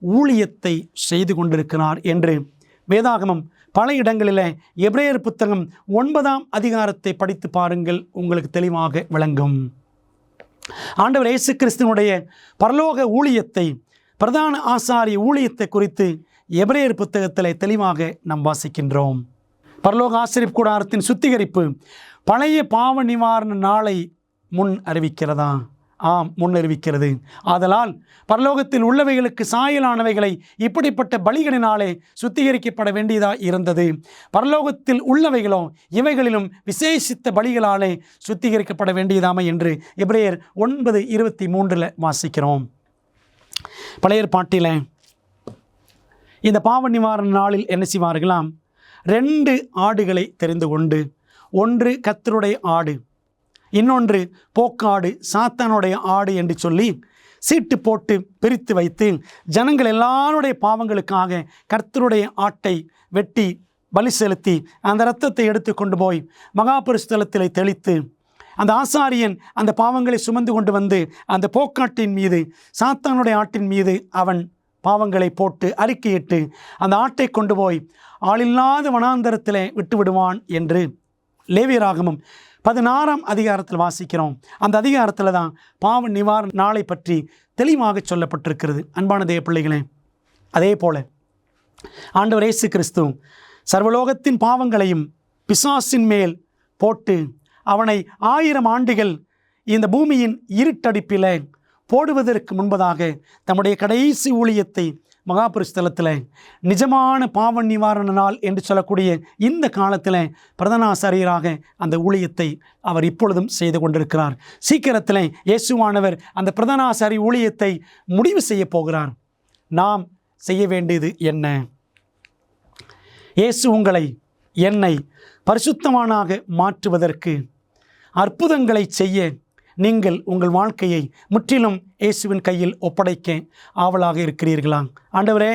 [SPEAKER 1] ஊழியத்தை செய்து கொண்டிருக்கிறார் என்று வேதாகமம் பல இடங்களில் எபிரேயர் புத்தகம் 9ஆம் அதிகாரத்தை படித்து பாருங்கள், உங்களுக்கு தெளிவாக விளங்கும். ஆண்டவர் இயேசு கிறிஸ்துவினுடைய பரலோக ஊழியத்தை, பிரதான ஆசாரிய ஊழியத்தை குறித்து எபிரேயர் புத்தகத்தில் தெளிவாக நாம் வாசிக்கின்றோம். பரலோக ஆசரிப்பு கூடாரத்தின் சுத்திகரிப்பு பழைய பாவ நிவாரண நாளை முன் அறிவிக்கிறதா? ஆம், முன் அறிவிக்கிறது. ஆதலால் பரலோகத்தில் உள்ளவைகளுக்கு சாயலானவைகளை இப்படிப்பட்ட பலிகளினாலே சுத்திகரிக்கப்பட வேண்டியதாக இருந்தது. பரலோகத்தில் உள்ளவைகளோ இவைகளிலும் விசேஷித்த பலிகளாலே சுத்திகரிக்கப்பட வேண்டியதாமை என்று எபிரேயர் 9:23 வாசிக்கிறோம். பழைய ஏற்பாட்டில் இந்த பாவ நிவாரண நாளில் என்ன செய்வார்களாம்? 2 ஆடுகளை தெரிந்து கொண்டு, ஒன்று கர்த்தருடைய ஆடு, இன்னொன்று போக்காடு, சாத்தானுடைய ஆடு என்று சொல்லி சீட்டு போட்டு பிரித்து வைத்து ஜனங்கள் எல்லாருடைய பாவங்களுக்காக கர்த்தருடைய ஆட்டை வெட்டி பலி செலுத்தி அந்த இரத்தத்தை எடுத்து கொண்டு போய் மகா பரிசுத்தலத்தில் தெளித்து அந்த ஆசாரியன் அந்த பாவங்களை சுமந்து கொண்டு வந்து அந்த போக்காட்டின் மீது, சாத்தானுடைய ஆட்டின் மீது அவன் பாவங்களை போட்டு அறிக்கையிட்டு அந்த ஆட்டை கொண்டு போய் ஆளில்லாத வனாந்தரத்தில் விட்டு விடுவான் என்று லேவியராகமம் 16ஆம் அதிகாரத்தில் வாசிக்கிறோம். அந்த அதிகாரத்தில் தான் பாவ நிவாரண நாளை பற்றி தெளிவாக சொல்லப்பட்டிருக்கிறது. அன்பான தேவ பிள்ளைகளே, அதே போல ஆண்டவர் இயேசு கிறிஸ்து சர்வலோகத்தின் பாவங்களையும் பிசாசின் மேல் போட்டு அவனை 1000 ஆண்டுகள் இந்த பூமியின் இருட்டடிப்பில் போடுவதற்கு முன்பதாக தம்முடைய கடைசி ஊழியத்தை மகா பரிசுத்தலத்தில் நிஜமான பாவ நிவாரண நாள் என்று சொல்லக்கூடிய இந்த காலத்தில் பிரதான ஆசாரியராக அந்த ஊழியத்தை அவர் இப்பொழுதும் செய்து கொண்டிருக்கிறார். சீக்கிரத்தில் இயேசுவானவர் அந்த பிரதான ஆசாரிய ஊழியத்தை முடிவு செய்ய போகிறார். நாம் செய்ய வேண்டியது என்ன? இயேசு உங்களை, என்னை பரிசுத்தவானாக மாற்றுவதற்கு, அற்புதங்களை செய்ய நீங்கள் உங்கள் வாழ்க்கையை முற்றிலும் இயேசுவின் கையில் ஒப்படைக்க ஆவலாக இருக்கிறீர்களா? ஆண்டவரே,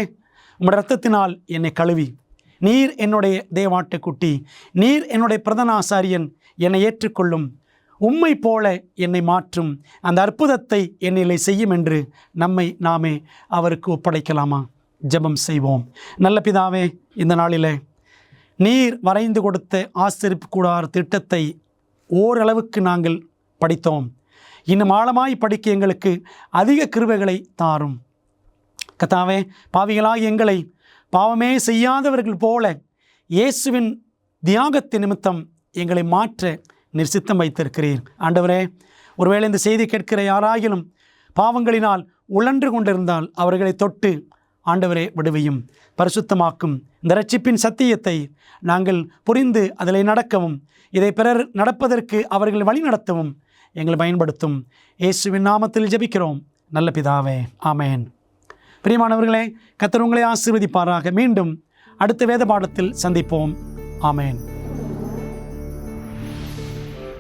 [SPEAKER 1] உம்முடைய இரத்தத்தினால் என்னை கழுவி, நீர் என்னுடைய தேவாட்டுக்குட்டி, நீர் என்னுடைய பிரதான ஆசாரியன், என்னை ஏற்றுக்கொள்ளும், உம்மை போல என்னை மாற்றும் அந்த அற்புதத்தை என்னிலே செய்யும் என்று நம்மை நாமே அவருக்கு ஒப்படைக்கலாமா? ஜெபம் செய்வோம். நல்ல பிதாவே, இந்த நாளில் நீர் வரைந்து கொடுத்த ஆசரிப்பு கூடார திட்டத்தை ஓரளவுக்கு நாங்கள் படித்தோம். இன்னும் ஆழமாய் படிக்க எங்களுக்கு அதிக கிருபைகளை தாரும். கர்த்தாவே, பாவிகளாய் எங்களை பாவமே செய்யாதவர்கள் போல இயேசுவின் தியாகத்தின் நிமித்தம் எங்களை மாற்ற நீர் சித்தம் வைத்திருக்கிறீர். ஆண்டவரே, ஒருவேளை இந்த செய்தி கேட்கிற யாராயிலும் பாவங்களினால் உழன்று கொண்டிருந்தால் அவர்களை தொட்டு ஆண்டவரே விடுவியும், பரிசுத்தமாக்கும். இந்த இரட்சிப்பின் சத்தியத்தை நாங்கள் புரிந்து அதில் நடக்கவும், இதை பிறர் நடப்பதற்கு அவர்கள் வழி நடத்தவும் எங்களை பயன்படுத்தும். இயேசுவின் நாமத்தில் ஜெபிக்கிறோம் நல்ல பிதாவே, ஆமேன். பிரியமானவர்களே, கர்த்தர் உங்களை ஆசீர்வதிப்பாராக. மீண்டும் அடுத்த வேத பாடத்தில் சந்திப்போம். ஆமென்.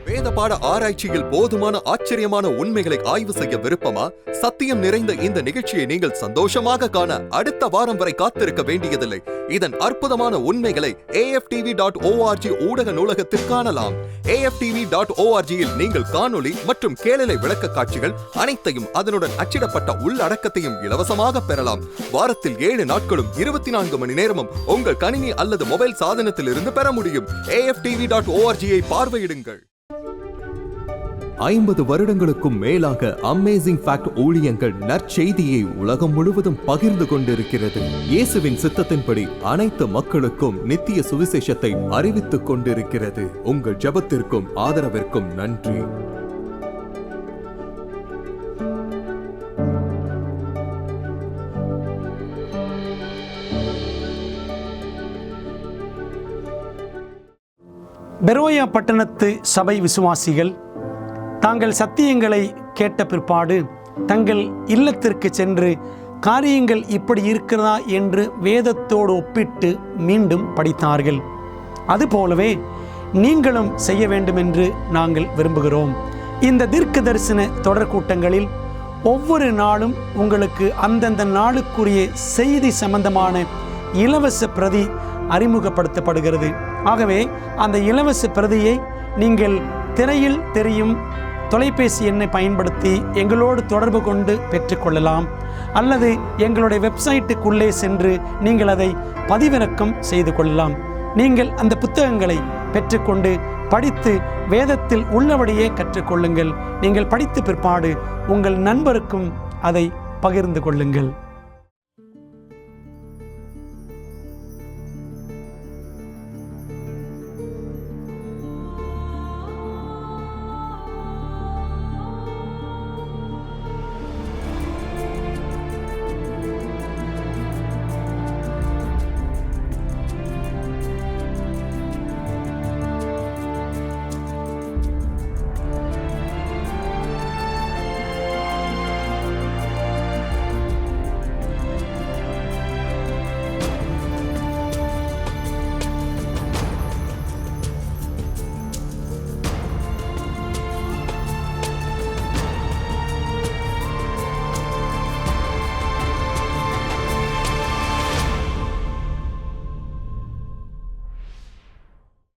[SPEAKER 2] வேத பாட ஆராய்ச்சியில் போதுமான ஆச்சரியமான உண்மைகளை ஆய்வு செய்ய விருப்பமா? சத்தியம் நிறைந்த இந்த நிகழ்ச்சியை நீங்கள் சந்தோஷமாக காண அடுத்த வாரம் வரை காத்திருக்க வேண்டியதில்லை. இதன் அற்புதமான உண்மைகளை AFTV.org ஊடக நூலகத்தில் காணலாம். AFTV.org இல் நீங்கள் காணொளி மற்றும் கேளலை விளக்க காட்சிகள் அனைத்தையும் அதனுடன் அச்சிடப்பட்ட உள்ளடக்கத்தையும் இலவசமாக பெறலாம். வாரத்தில் 7 நாட்களும் 24 மணி நேரமும் உங்கள் கணினி அல்லது மொபைல் சாதனத்தில் இருந்து பெற முடியும். AFTV.org பார்வையிடுங்கள். 50 வருடங்களுக்கும் மேலாக அமேசிங் ஃபேக்ட் ஊழியங்கள் நற்செய்தியை உலகம் முழுவதும் பகிர்ந்து கொண்டிருக்கிறது. இயேசுவின் சித்தத்தின்படி அனைத்து மக்களுக்கும் நித்திய சுவிசேஷத்தை அறிவித்துக் கொண்டிருக்கிறது. உங்கள் ஜெபத்திற்கும் ஆதரவிற்கும் நன்றி.
[SPEAKER 1] பெரோயா பட்டணத்து சபை விசுவாசிகள் தாங்கள் சத்தியங்களை கேட்ட பிற்பாடு தங்கள் இல்லத்திற்கு சென்று காரியங்கள் இப்படி இருக்கிறதா என்று வேதத்தோடு ஒப்பிட்டு மீண்டும் படித்தார்கள். அதுபோலவே நீங்களும் செய்ய வேண்டும் என்று நாங்கள் விரும்புகிறோம். இந்த தீர்க்க தரிசன தொடர் கூட்டங்களில் ஒவ்வொரு நாளும் உங்களுக்கு அந்தந்த நாளுக்குரிய செய்தி சம்பந்தமான இலவச பிரதி அறிமுகப்படுத்தப்படுகிறது. ஆகவே அந்த இலவச பிரதியை நீங்கள் திரையில் தெரியும் தொலைபேசி எண்ணை பயன்படுத்தி எங்களோடு தொடர்பு கொண்டு பெற்றுக்கொள்ளலாம். அல்லது எங்களுடைய வெப்சைட்டுக்குள்ளே சென்று நீங்கள் அதை பதிவிறக்கம் செய்து கொள்ளலாம். நீங்கள் அந்த புத்தகங்களை பெற்றுக்கொண்டு படித்து வேதத்தில் உள்ளபடியே கற்றுக்கொள்ளுங்கள். நீங்கள் படித்த பிற்பாடு உங்கள் நண்பருக்கும் அதை பகிர்ந்து கொள்ளுங்கள்.